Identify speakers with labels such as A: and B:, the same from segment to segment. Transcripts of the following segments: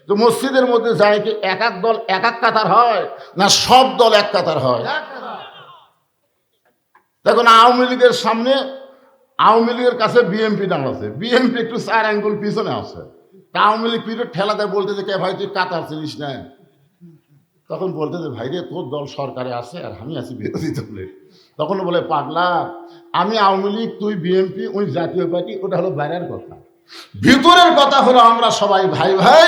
A: তো মসজিদের মধ্যে যায় কি এক এক দল এক এক কাতার হয় না সব দল এক কাতার হয়? দেখুন আওয়ামী লীগের সামনে আওয়ামী লীগের কাছে বিএনপি দাঁড়াচ্ছে, বিএনপি একটু 4 আঙ্গুল পিছনে আছে, তা আওয়ামী লীগ পিরিয়ড ঠেলা দেয়, বলতে যে কে ভাই তুই কাতার চিনিস না? তখন বলতে যে ভাই রে তোর দল সরকারে আছে আর আমি আছি বিরোধী দলে। তখন বলে পাগলা, আমি আওয়ামী লীগ তুই বিএনপি ওই জাতীয় পার্টি, ওটা হলো বাইরের কথা, ভিতরের কথা হলো আমরা সবাই ভাই ভাই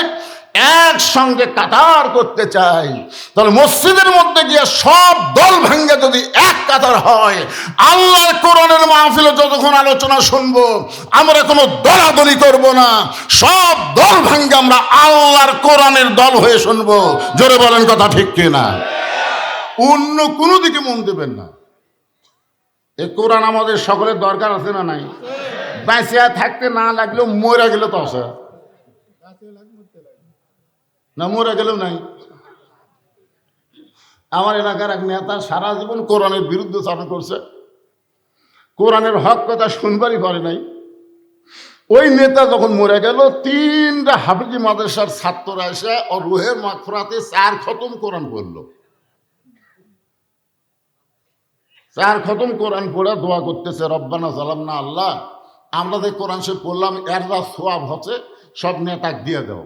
A: একসঙ্গে কাতার করতে চাই। তাহলে মসজিদের মধ্যে গিয়ে সব দল ভেঙে যদি এক কাতার হয়, আল্লাহর কোরআনের মাহফিলে যতক্ষণ আলোচনা শুনবো আমরা কোনো দলাদলি করব না, সব দল ভেঙে আমরা আল্লাহর কোরআনের দল হয়ে শুনবো। জোরে বলেন কথা ঠিক কিনা? অন্য কোনো দিকে মন দেবেন না। এই কোরআন আমাদের সকলের দরকার আছে না নাই? বেঁচে থাকতে না লাগলেও মরে গেলে তো আছে না, মরে গেলেও নাই। আমার এলাকার এক নেতা সারা জীবন কোরআনের বিরুদ্ধে চালু করছে, কোরআনের হক কথা শুনবারই পারে নাই। ওই নেতা যখন মরে গেল, 3টা হাফিজি মাদ্রাসার ছাত্ররা এসে ওর রুহের মাগফিরাতে 4 খতম কোরআন পড়লো। 4 খতম কোরআন পড়ে দোয়া করতেছে, রব্বানা জালামনা, আল্লাহ আমরা যে কোরআন শরীফ পড়লাম এর যা সওয়াব হচ্ছে সব নেতাকে দিয়ে দাও।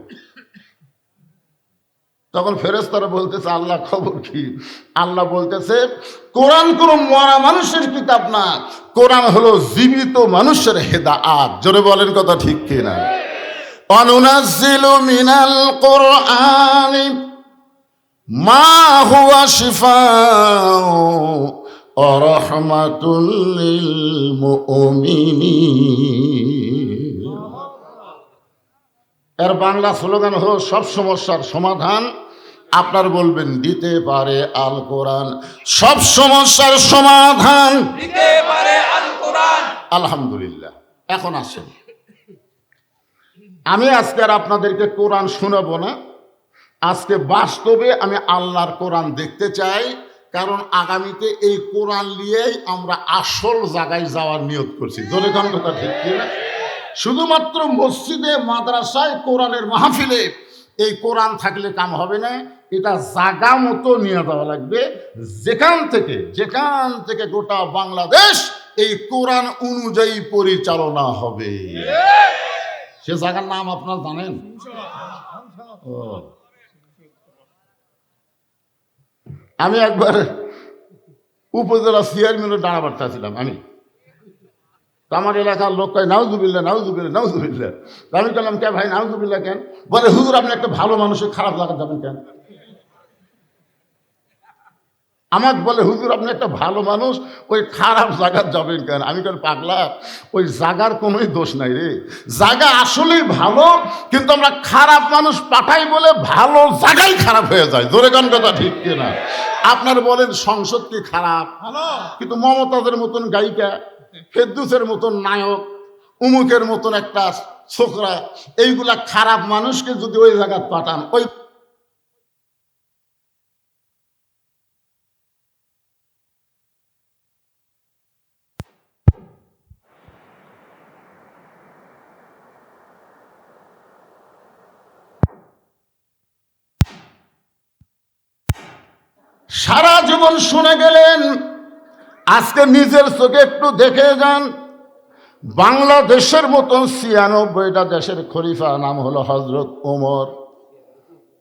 A: তখন ফেরেশতারা বলতেছে আল্লাহ খবর কি? আল্লাহ বলতেছে কোরআন কোন মরা মানুষের কিতাব না, কোরআন হলো জীবিত মানুষের হেদায়েত। জোরে বলেন কথা ঠিক কিনা? অনুনাজ্জিলু মিনাল কুরআনি মা হুয়া শিফাউ ওয়া রাহমাতুল লিল মুমিনিন। এর বাংলা স্লোগান হলো সব সমস্যার সমাধান আপনার বলবেন দিতে পারে আল কোরআন, সব সমস্যার সমাধান দিতে পারে আল কোরআন। আলহামদুলিল্লাহ। এখন আসেন, আমি আজকে আর আপনাদেরকে কোরআন শোনাবো না, আজকে বাস্তবে আমি আল্লাহর কোরআন দেখতে চাই, কারণ আগামীতে এই কোরআন নিয়েই আমরা আসল জায়গায় যাওয়ার নিয়ত করছি। জোরে কোন কথা ঠিক কিনা? শুধুমাত্র মসজিদে মাদ্রাসায় কোরআনের মাহফিলে এই কোরআন থাকলে কাম হবে না, এটা জায়গা মতো নিয়ে যাওয়া লাগবে। যেখান থেকে গোটা বাংলাদেশ এই কোরআন অনুযায়ী পরিচালনা হবে। সে জায়গার নাম আপনারা জানেন? আমি একবার উপজেলা চেয়ারম্যানের দাঁড়াবার্তা ছিলাম, আমার এলাকার লোক কয় নাউজুবিল্লাহ নাউজুবিল্লাহ নাউজুবিল্লাহ। আমি বললাম কে ভাই নাউজুবিল্লাহ কেন? বলে হুজুর আপনি একটা ভালো মানুষের খারাপ জায়গা যাবেন কেন? আমাকে বলে হুজুর আপনি একটা ভালো মানুষ ওই খারাপ জায়গার যাবেন কেন? আমি কেন পাগলা, ওই জায়গার কোনোই দোষ নাই রে, জায়গা আসলেই ভালো, কিন্তু আমরা খারাপ মানুষ পাঠাই বলে ভালো জায়গায় খারাপ হয়ে যায়। জোরে গান কথা ঠিক কিনা? আপনার বলেন সংসদ কি খারাপ? কিন্তু মমতাজের মতন গায়িকা, ফেরদৌসের মতন নায়ক, উমুকের মতন একটা ছোকরা, এইগুলা খারাপ মানুষকে যদি ওই জায়গায় পাঠান, ওই সারা জীবন শুনে গেলেন, আজকে নিজের চোখে একটু দেখে যান। বাংলাদেশের মতন ৯৬টা দেশের খলিফা নাম হলো হজরত ওমর।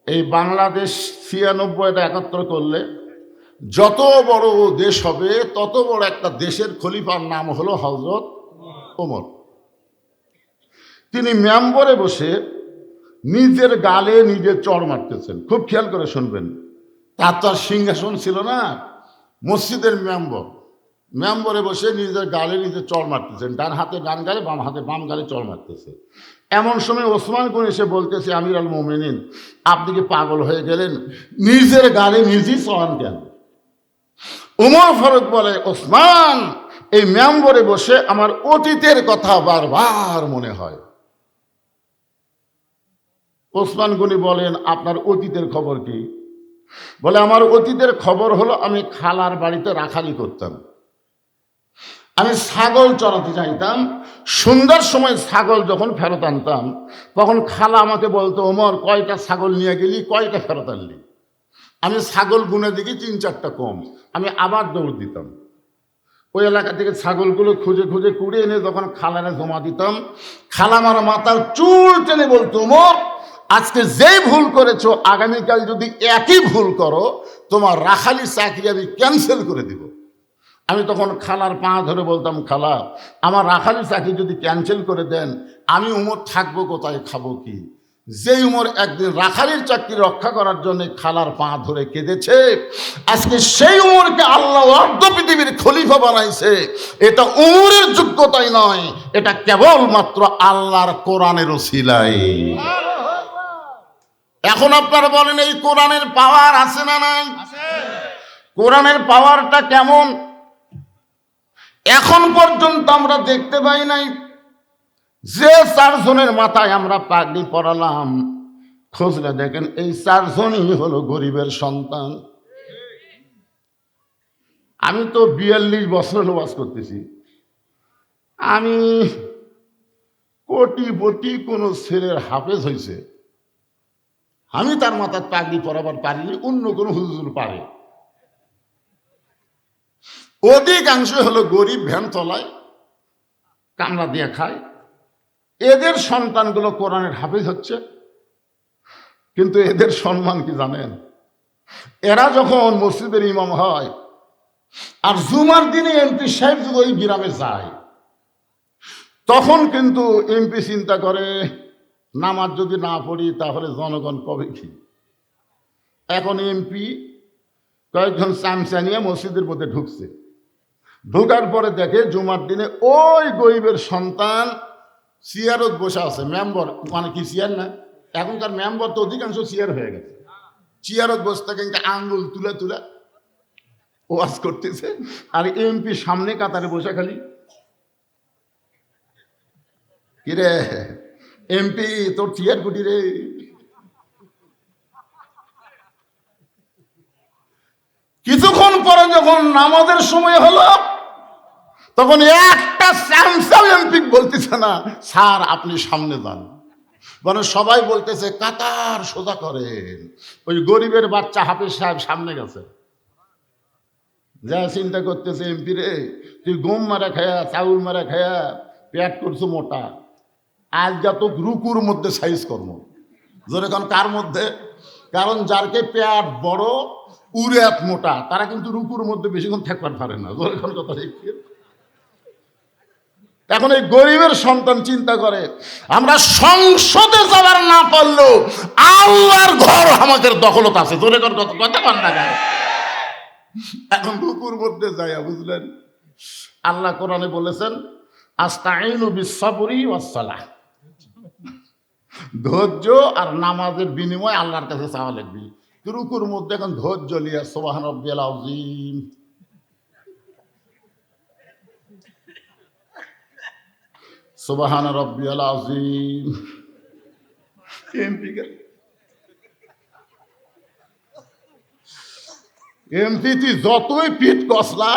A: এই বাংলাদেশ ৯৬টা একত্র করলে যত বড় দেশ হবে তত বড় একটা দেশের খলিফার নাম হলো হজরত ওমর। তিনি মেম্বরে বসে নিজের গালে নিজে চড় মারতেছেন। খুব খেয়াল করে শুনবেন, তার তো আর সিংহাসন ছিল না, মসজিদের মেম্বরে বসে নিজের গালে নিজে চড় মারতেছেন, ডান হাতে ডান গালে, বাম হাতে বাম গালে চড় মারতেছে। এমন সময় ওসমান গনি এসে বলতেছে আমির আল মোমিনিন আপনি কি পাগল হয়ে গেলেন? নিজের গালে নিজেই চড়ান কেন? ওমর ফারুক বলে ওসমান, এই মেম্বরে বসে আমার অতীতের কথা বারবার মনে হয়। ওসমান গনি বলেন আপনার অতীতের খবর কি? বলে আমার অতীতের খবর হলো আমি খালার বাড়িতে রাখালি করতাম, আমি ছাগল চড়াতে চাইতাম। সন্ধ্যার সময় ছাগল যখন ফেরত আনতাম তখন খালা আমাকে বলতো, ওমর কয়টা ছাগল নিয়ে গেলি, কয়টা ফেরত আনলি? আমি ছাগল গুনে দেখি 3-4টা কম, আমি আবার দৌড় দিতাম। ওই এলাকা থেকে ছাগলগুলো খুঁজে খুঁজে কুড়ে এনে যখন খালারে জমা দিতাম, খালা আমার মাথার চুল টেনে বলতো, ওমর আজকে যেই ভুল করেছো আগামীকাল যদি একই ভুল করো তোমার রাখালি চাকরি আমি ক্যান্সেল করে দিব। আমি তখন খালার পা ধরে বলতাম, খালা আমার রাখালি চাকরি যদি ক্যান্সেল করে দেন আমি উমর থাকবো কোথায়, খাবো কি? যেই উমর একদিন রাখালির চাকরি রক্ষা করার জন্য খালার পা ধরে কেঁদেছে, আজকে সেই উমরকে আল্লাহ অর্ধ পৃথিবীর খলিফা বানাইছে। এটা উমরের যোগ্যতাই নয়, এটা কেবলমাত্র আল্লাহর কোরআনের ওসিলাই। এখন আপনারা বলেন এই কোরআনের পাওয়ার আছে না নাই? কোরআনের পাওয়ারটা কেমন? এখন পর্যন্ত আমরা দেখতে পাই নাই। যে 4 জনের মাথায় আমরা পাগড়ি পরালাম, খোঁজলে দেখেন এই 4 জনই হলো গরিবের সন্তান। আমি তো 42 বছর ওয়াজ করতেছি, আমি কোটিপতি কোন ছেলের হাফেজ হয়েছে, আমি তার মাথায় পাগড়ি পরাবার পারিনি, অন্য কোন হুজুর পারে। অধিকাংশ হলো গরিব, ভ্যান তলায় কামলা দিয়ে খায়। এদের সন্তানগুলো কোরআনের হাফেজ হচ্ছে, কিন্তু এদের সম্মান কি জানেন? এরা যখন মসজিদের ইমাম হয় আর জুমার দিনে এমপি সাহেব যদি ওই গ্রামে যায়, তখন কিন্তু এমপি চিন্তা করে নামাজ যদি না পড়ি তাহলে জনগণ কবে কি। এখন এমপি কয়েকজন চামচা নিয়ে মসজিদের মধ্যে ঢুকছে, ঢোকার পরে দেখে জুমার দিনে ওই গরিবের সন্তান চেয়ারত বসে আছে। মেম্বার মানে কি চেয়ার না, এখনকার মেম্বার তো অধিকাংশ চেয়ার হয়ে গেছে। চেয়ারত বসে থাকে আঙ্গুল তুলে তুলে ওয়াজ করতেছে, আর এমপি সামনে কাতারে বসে খালি, কিরে এমপি তোর চেয়ার কুটি রে। কিছুক্ষণ পরে যখন নামাজের সময় হলো তখন একটা স্যামসাং এমপি বলতেছে না, স্যার আপনি সামনে যান, মানে সবাই বলতেছে কাতার সোজা করেন। ওই গরিবের বাচ্চা হাফেজ সাহেব সামনে গেছে, যা চিন্তা করতেছে, এমপি রে তুই গম মারা খায়া চাউল মারা খায়া পেট করছো মোটা, আজ যা তো রুকুর মধ্যে সাইজ কর্ম যেরকম কার মধ্যে, কারণ যারকে পেট বড় উড়েত মোটা তারা কিন্তু রুকুর মধ্যে বেশিক্ষণ থাকবার পারে না, যেরকম কথা। এখন এই গরিবের সন্তান চিন্তা করে আমরা সংসদে যাবার না পারলেও আল্লাহর ঘর আমাদের দখলত আছে, যেরকম কথা কন না। এখন রুকুর মধ্যে যায়, বুঝলেন? আল্লাহ কোরআনে বলেছেন আস্তাইনু বিস-সাবরি ওয়াস-সালাহ, ধৈর্য আর নামাজের বিনিময় আল্লাহর কাছে চাওয়া লাগবে। রুকুর মধ্যে এখন ধৈর্য লিয়া সুবহান রাব্বিয়াল আযীম, সুবহান রাব্বিয়াল আযীম। এমপি তুই যতই পিঠ কসলা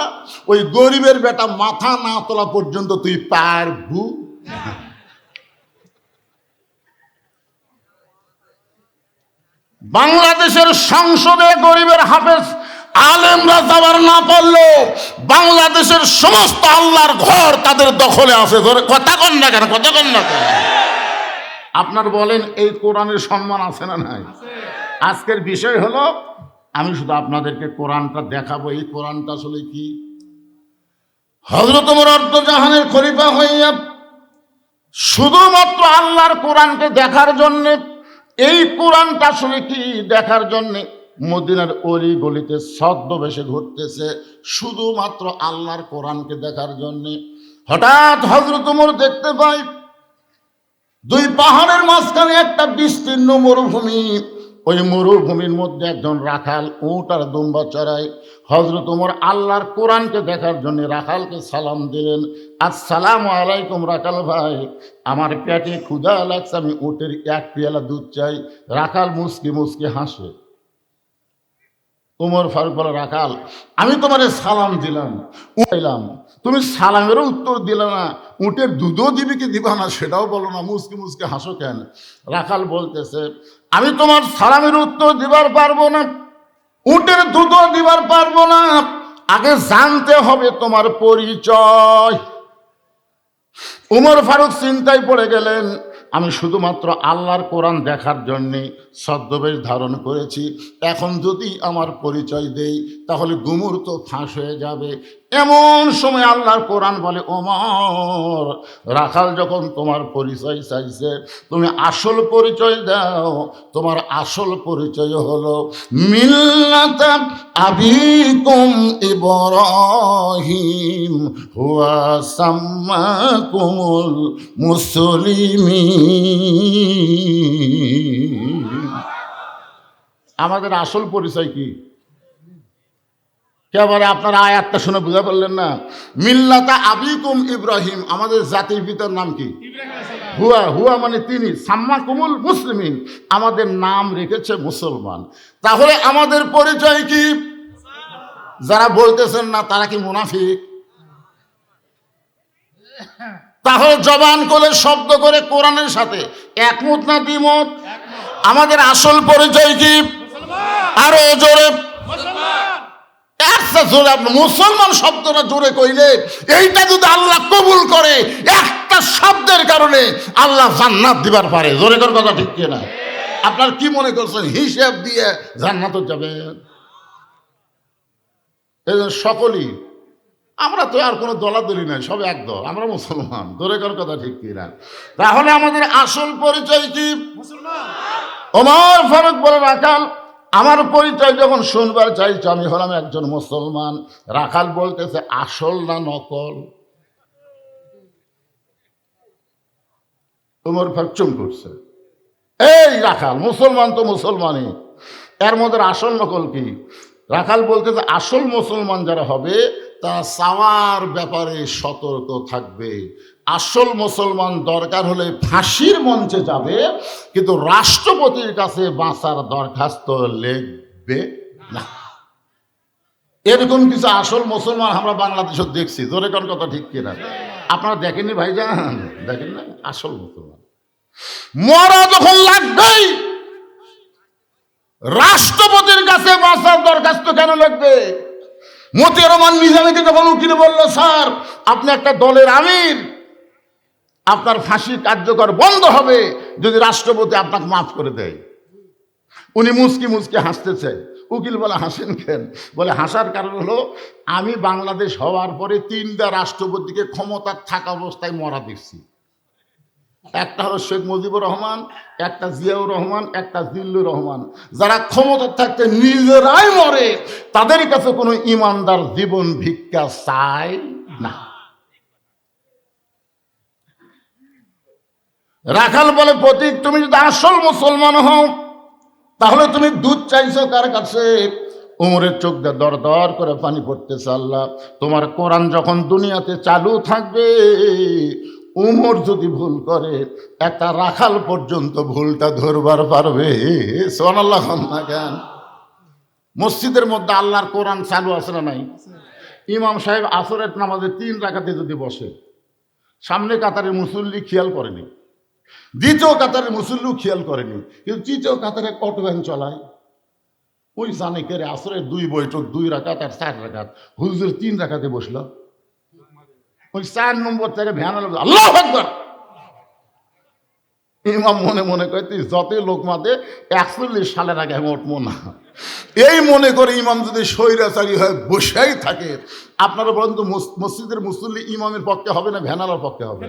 A: ওই গরিবের বেটা মাথা না তোলা পর্যন্ত তুই পারবু। বাংলাদেশের সংসদে গরিবের হাফেজ আলেমরা যাবার না পারলো বাংলাদেশের সমস্ত আল্লাহর ঘর তাদের দখলে আছে। কথা কন না কেন, কথা কন না কেন? আপনার বলেন এই কোরআনের সম্মান আছে না নাই? আজকের বিষয় হলো আমি শুধু আপনাদেরকে কোরআনটা দেখাবো। এই কোরআনটা আসলে কি? হযরত ওমর অর্ধজাহানের খলিফা হইয়া শুধুমাত্র আল্লাহর কোরআনকে দেখার জন্যে, এই কোরআনটা আসলে কি দেখার জন্যে মদিনার অলি গলিতে ছদ্মবেশে ঘুরতেছে, শুধুমাত্র আল্লাহর কোরআনকে দেখার জন্যে। হঠাৎ হযরত ওমর দেখতে পাই 2 পাহাড়ের মাঝখানে একটা বিস্তীর্ণ মরুভূমি। ওই মরুভূমির মধ্যে একজন রাখাল উট আর দুম্বা চড়ায়। হযরত ওমর আল্লাহর কোরআনকে দেখার জন্য রাখালকে সালাম দিলেন, আসসালামু আলাইকুম রাখাল ভাই, আমার পেটে ক্ষুধা লাগছে, আমি উটের 1 পেয়ালা দুধ চাই। রাখাল মুসকি মুসকি হাসে। উমর ফারুক বলে, রাখাল আমি তোমারে সালাম দিলাম, উঠাইলাম, তুমি সালামেরও উত্তর দিলে না, উটের দুধও দিবি কি দিবা না সেটাও বলো না, মুসকে মুসকে হাসো কেন? রাখাল বলতেছে, আমি তোমার সালামের উত্তর দিবার পারবো না, উটের দুধও দিবার পারবো না, আগে জানতে হবে তোমার পরিচয়। উমর ফারুক চিন্তায় পড়ে গেলেন, আমি শুধুমাত্র আল্লাহর কোরআন দেখার জন্যে ছদ্মবেশ ধারণ করেছি, এখন যদি আমার পরিচয় দেই তাহলে গুমর তো ফাঁস হয়ে যাবে। এমন সময় আল্লাহর কোরআন বলে, ওমর, রাখাল যখন তোমার পরিচয় চাইছে তুমি আসল পরিচয় দাও। তোমার আসল পরিচয় হলো মিল্লাতা আবিকুম ইব্রাহিম হুয়া সাম্মাকুমুল মুসলিমিন। আমাদের আসল পরিচয় কি? একেবারে আপনারা আয়াতটা শুনে বুঝা পারলেন না? মিল্লাতা আবিকুম ইব্রাহিম, আমাদের জাতির পিতার নাম কি? হুয়া। হুয়া মানে তিনি, সাম্মাকুমুল মুসলিমিন, আমাদের নাম রেখেছে মুসলমান। তাহলে আমাদের পরিচয় কি? যারা বলতেছেন না তারা কি মুনাফিক? তাহলে জবান করে শব্দ করে কোরআনের সাথে একমত না দ্বিমত? আমাদের আসল পরিচয় কি? আরো জোরে মুসলমান শব্দটা জোরে কইলে এইটা যদি আল্লাহ কবুল করে, একটা শব্দের কারণে আল্লাহ জান্নাত দিবার পারে। জোরে কর কথা ঠিক কিনা? আপনার কি মনে করছেন হিসাব দিয়ে জান্নাত যাবে? এই সকলেই, আমরা তো আর কোনো দলাদলি নাই, সব এক দল, আমরা মুসলমান। জোরে কর কথা ঠিক কিনা? তাহলে আমাদের আসল পরিচয় কি? ওমর ফারুক বলে, রাখাল আমার পরিচয় যখন শুনবার চাইছো আমি হলাম একজন মুসলমান। রাখাল বলতেছে, আসল না নকল? উমর ফারুক চুপ করছে। এই রাখাল, মুসলমান তো মুসলমানই, এর মধ্যে আসল নকল কি? রাখাল বলতেছে, আসল মুসলমান যারা হবে তারা চাওয়ার ব্যাপারে সতর্ক থাকবে। আসল মুসলমান দরকার হলে ফাঁসির মঞ্চে যাবে, কিন্তু রাষ্ট্রপতির কাছে বাঁচার দরখাস্ত লিখবে না। এরকম কিছু আসল মুসলমান আমরা বাংলাদেশে দেখছি। জোরে কোন কথা ঠিক কিনা? আপনারা দেখেননি ভাইজান? দেখেন না? আসল মুসলমান মরা যখন লাগবেই রাষ্ট্রপতির কাছে বাঁচার দরখাস্ত কেন লাগবে? মতিউর রহমান নিজামীকে যখন উকিল বলল, স্যার আপনি একটা দলের আমির, আপনার ফাঁসি কার্যকর বন্ধ হবে যদি রাষ্ট্রপতি আপনাকে মাফ করে দেয়। উনি মুচকি মুচকি হাসতেছে। উকিল বলে, হাসেন কেন? বলে, হাসার কারণ হলো আমি বাংলাদেশ হওয়ার পরে 3টা রাষ্ট্রপতিকে ক্ষমতার থাকা অবস্থায় মরা দেখছি। একটা হলো শেখ মুজিবুর রহমান, একটা জিয়াউর রহমান, একটা জিল্লুর রহমান। যারা ক্ষমতা থাকতে নিজেরাই মরে, তাদের কাছে কোনো ইমানদার জীবন ভিক্ষা চায় না। রাখাল বলে, প্রতীক তুমি যদি আসল মুসলমান হও তাহলে তুমি দুধ চাইছো কার কাছে? উমরের চোখ দিয়ে দর দর করে পানি পড়তেছে। আল্লাহ, তোমার কোরআন যখন দুনিয়াতে চালু থাকবে, উমর যদি ভুল করে একটা রাখাল পর্যন্ত ভুলটা ধরবার পারবে। সুবহানাল্লাহ না কেন? মসজিদের মধ্যে আল্লাহর কোরআন চালু আছে না নাই? ইমাম সাহেব আসরের নামাজে 3 রাকাতে যদি বসে, সামনে কাতারের মুসল্লি খেয়াল করেনি, দ্বিতীয় কাতারের মুসল্লিও খেয়াল করেনি, কিন্তু তৃতীয় কাতারে অটো ভ্যান চলায়, ওই জানে কে রে আসরের 2 বৈঠক 2 রাকাত আর 4 রাকাত, হুজুর 3 রাকাতে বসলো, ওই 4 নম্বর থেকে ভ্যান আল্লাহু আকবার। ইমাম মনে মনে করে, তুই যতই লোক মাদে 41 সালের আগে আমি উঠবো না। এই মনে করে ইমাম যদি স্বৈরাচারী হয়ে বসেই থাকে, আপনারা বলেন তো মসজিদের মুসল্লি ইমামের পক্ষে হবে না ভ্যানালার পক্ষে হবে?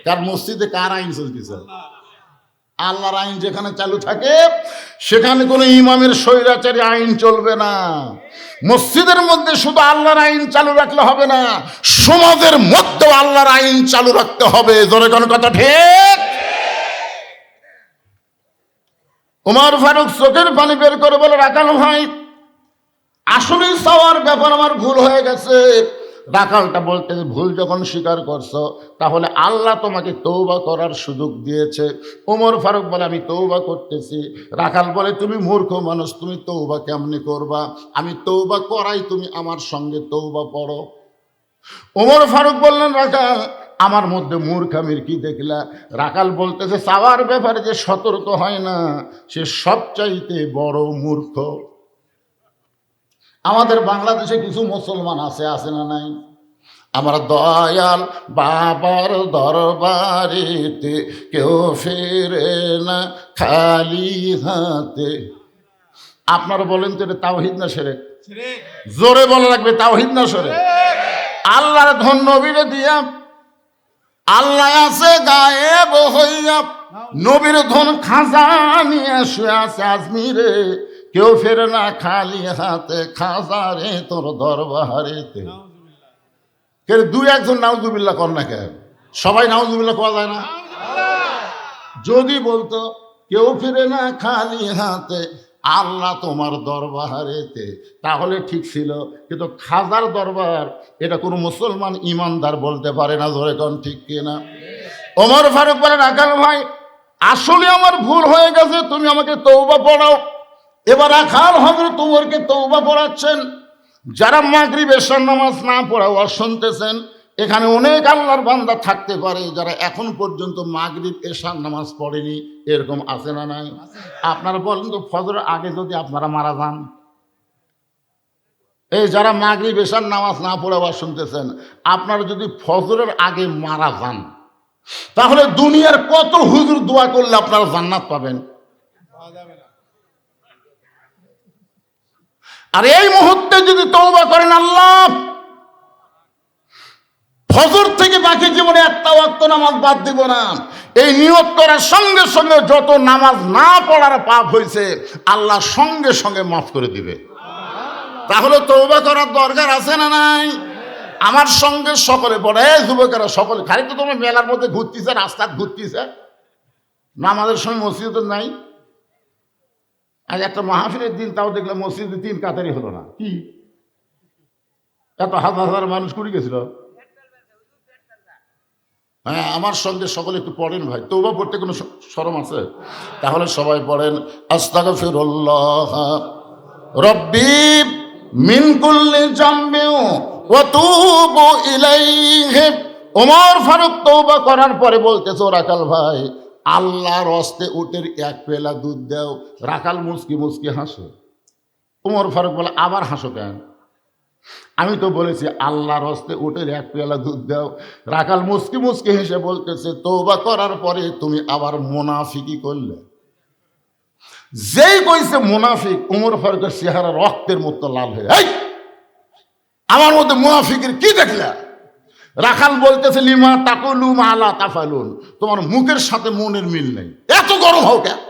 A: কার মসজিদে কার আইন চলতেছে? আল্লাহর আইন যেখানে চালু থাকে সেখানে কোনো ইমামের স্বৈরাচারী আইন চলবে না। মসজিদের মধ্যে শুধু আল্লাহর আইন চালু রাখলে হবে না, সমাজের মধ্যেও আল্লাহর আইন চালু রাখতে হবে। জোরে কোন কথা ঠিক? ওমর ফারুক চোখের পানি বের করে বলে, রাখাল ভাই, আসলে চাওয়ার ব্যাপার আমার ভুল হয়ে গেছে, রাখালটা বলতে ভুল যখন স্বীকার করছো তাহলে আল্লাহ তোমাকে তৌবা করার সুযোগ দিয়েছে। ওমর ফারুক বলে আমি তৌবা করতেছি। রাখাল বলে তুমি মূর্খ মানুষ, তুমি তৌবা কেমনে করবা? আমি তৌবা করাই, তুমি আমার সঙ্গে তৌবা পড়ো। ওমর ফারুক বললেন রাখাল আমার মধ্যে মূর্খামির কি দেখলা? রাখাল বলতেছে চাওয়ার ব্যাপারে যে সতর্ক হয় না সে সবচাইতে বড় মূর্খ। আমাদের বাংলাদেশে কিছু মুসলমান আছে না নাই? আমার দয়াল বাবার দরবারেতে কেউ ফেরে না খালি হাতে। আপনারা বলেন তো এটা তাওহীদ না শিরক? জোরে বলা লাগবে, তাওহীদ না শিরক? আল্লাহর ধন নবীরে দিয়া, আল্লাহ আছে গায়েব হইয়া, নবীর ধন খাজা নিয়ে শুয়ে আছে আজমিরে, কেউ ফেরে না খালি হাতে, খাজা রে তোর দরবারেতে। কে দুই একজন নাউজুবিল্লাহ কর না, কেন সবাই নাউজুবিল্লাহ করা যায় না? যদি বলতো কেউ ফিরে না খালি হাতে, আল্লাহ তোমার দরবারেতে, তাহলে ঠিক ছিল। কিন্তু খাজার দরবার এটা কোনো মুসলমান ইমানদার বলতে পারে না। ধরে কোন ঠিক কিনা? ওমর ফারুক বলে রাখাল ভাই আসলে আমার ভুল হয়ে গেছে, তুমি আমাকে তওবা পড়াও। এবার রাখাল হযরত ওমরকে তওবা পড়াচ্ছেন। যারা মাগরিব এশার নামাজ না পড়া ওয়াজ শুনতেছেন, এখানে অনেক আল্লাহর বান্দা থাকতে পারে যারা এখন পর্যন্ত মাগরিব এশার নামাজ পড়েনি। এরকম আছে না নাই? আপনারা বলেন তো, ফজরের আগে যদি আপনারা মারা যান, এই যারা মাগরিব এশার নামাজ না পড়ে ওয়াজ শুনতেছেন, আপনারা যদি ফজরের আগে মারা যান, তাহলে দুনিয়ার কত হুজুর দোয়া করলে আপনারা জান্নাত পাবেন? আর এই মুহূর্তে যদি তওবা করেন, আল্লাহ ফজর থেকে বাকি জীবনে একটা ওয়াক্ত নামাজ বাদ দিব না, এই নিয়ত করার সঙ্গে সঙ্গে যত নামাজ না পড়ার পাপ হয়েছে আল্লাহ সঙ্গে সঙ্গে মাফ করে দিবে। তাহলে তওবা করার দরকার আছে না নাই? আমার সঙ্গে সকলে পড়ে, যুবকেরা সকলে, খালি তো তোমার মেলার মধ্যে ঘুরতেছে, রাস্তা ঘুরতেছে, নামাজের সময় মসজিদে নাই। আজ একটা মাহফিলের দিন, তাও দেখলাম মসজিদে 3 কাতারি হলো না। কি এত হাজার হাজার মানুষ কুড়ি গেছিল? হ্যাঁ, আমার সঙ্গে সকলে একটু পড়েন ভাই। তওবা পড়তে কোনো শরম আছে? তাহলে সবাই পড়েন আস্তাগফিরুল্লাহ রব্বি মিন কুল্লি জামবি ওয়া তুবু ইলাইহি। ওমর ফারুক তওবা করার পরে বলতেছে, রাখাল ভাই আল্লাহর হস্তে উটের 1 পেলা দুধ দাও। রাখাল মুচকি মুচকি হাসে। ওমর ফারুক বলে আবার হাসো কেন? আমি তো বলেছি আল্লাহর হস্তে উটের 1 পেলা দুধ দাও। রাখাল মুচকি মুচকি হেসে বলতেছে, তওবা করার পরে তুমি আবার মুনাফিকি করলে। যেই কইছে মুনাফিক, ওমর ফারুকের চেহারা রক্তের মতো লাল হয়ে, এই আমার মধ্যে মুনাফিকের কি দেখলা? রাখাল বলতেছে, লিমা তাকুলু মা লা তাফালুন, তোমার মুখের সাথে মনের মিল নেই, এত গরম হও কেন?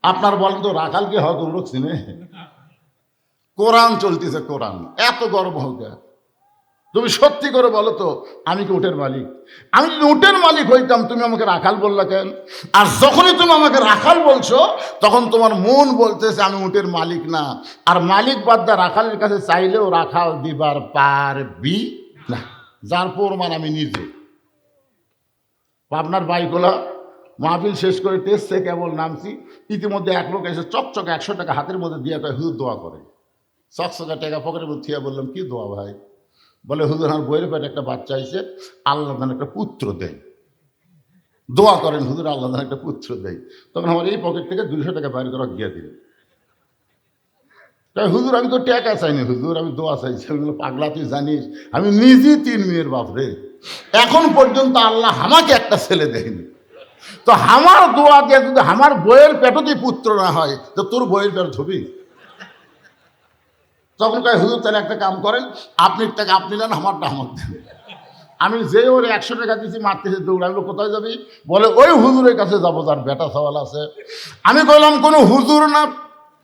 A: আপনার বলেন তো, রাখাল কি হক লোক চিনে? কোরআন চলতেছে, কোরআন, এত গরম হও কেন? তুমি সত্যি করে বলো তো, আমি কি উটের মালিক? আমি যদি উটের মালিক হইতাম তুমি আমাকে রাখাল বললা কেন? আর যখনই তুমি আমাকে রাখাল বলছো তখন তোমার মন বলতেছে আমি উটের মালিক না। আর মালিক বাদ্দা রাখালের কাছে চাইলেও রাখাল দিবার পারবি না, যার প্রমাণ আমি নিজে। আপনার বাইকলা মাহফিল শেষ করে টেস্টে কেবল নামছি, ইতিমধ্যে এক লোক এসে চকচকে 100 টাকা হাতের মধ্যে দিয়ে কয় হুজুর দোয়া করে। চকচকা টাকা পকেটের মধ্যে থিয়া বললাম, কি দোয়া ভাই? বলে হুজুর আমার বইয়ের পেটে একটা বাচ্চা আইছে, আল্লাহ যেন একটা পুত্র দেয়, দোয়া করেন হুজুর আল্লাহ যেন একটা পুত্র দেয়। তখন আমার এই পকেট থেকে 200 টাকা বাইর করে গিয়ে দিল। তাই হুজুর আমি তো টাকা চাইনি হুজুর, আমি দোয়া চাইছি। আমি বললাম, পাগলা তুই জানিস আমি নিজেই 3 মেয়ের বাপ রে, এখন পর্যন্ত আল্লাহ আমাকে একটা ছেলে দেয়নি। তো আমার দোয়া দিয়ে যদি আমার বইয়ের পেটে পুত্র না হয় তো তোর বইয়ের পেট ছবি। তখন কয় হুজুর তাহলে একটা কাম করেন, আপনি টাকা আপনি নেন, আমারটা আমার দেন। আমি যে ওর 100 টাকা দিয়েছি মারতেছে দৌড়। আমি কোথায় যাবি? বলে ওই হুজুরের কাছে যাবো যার বেটা সওয়াল আছে। আমি বললাম কোনো হুজুর না,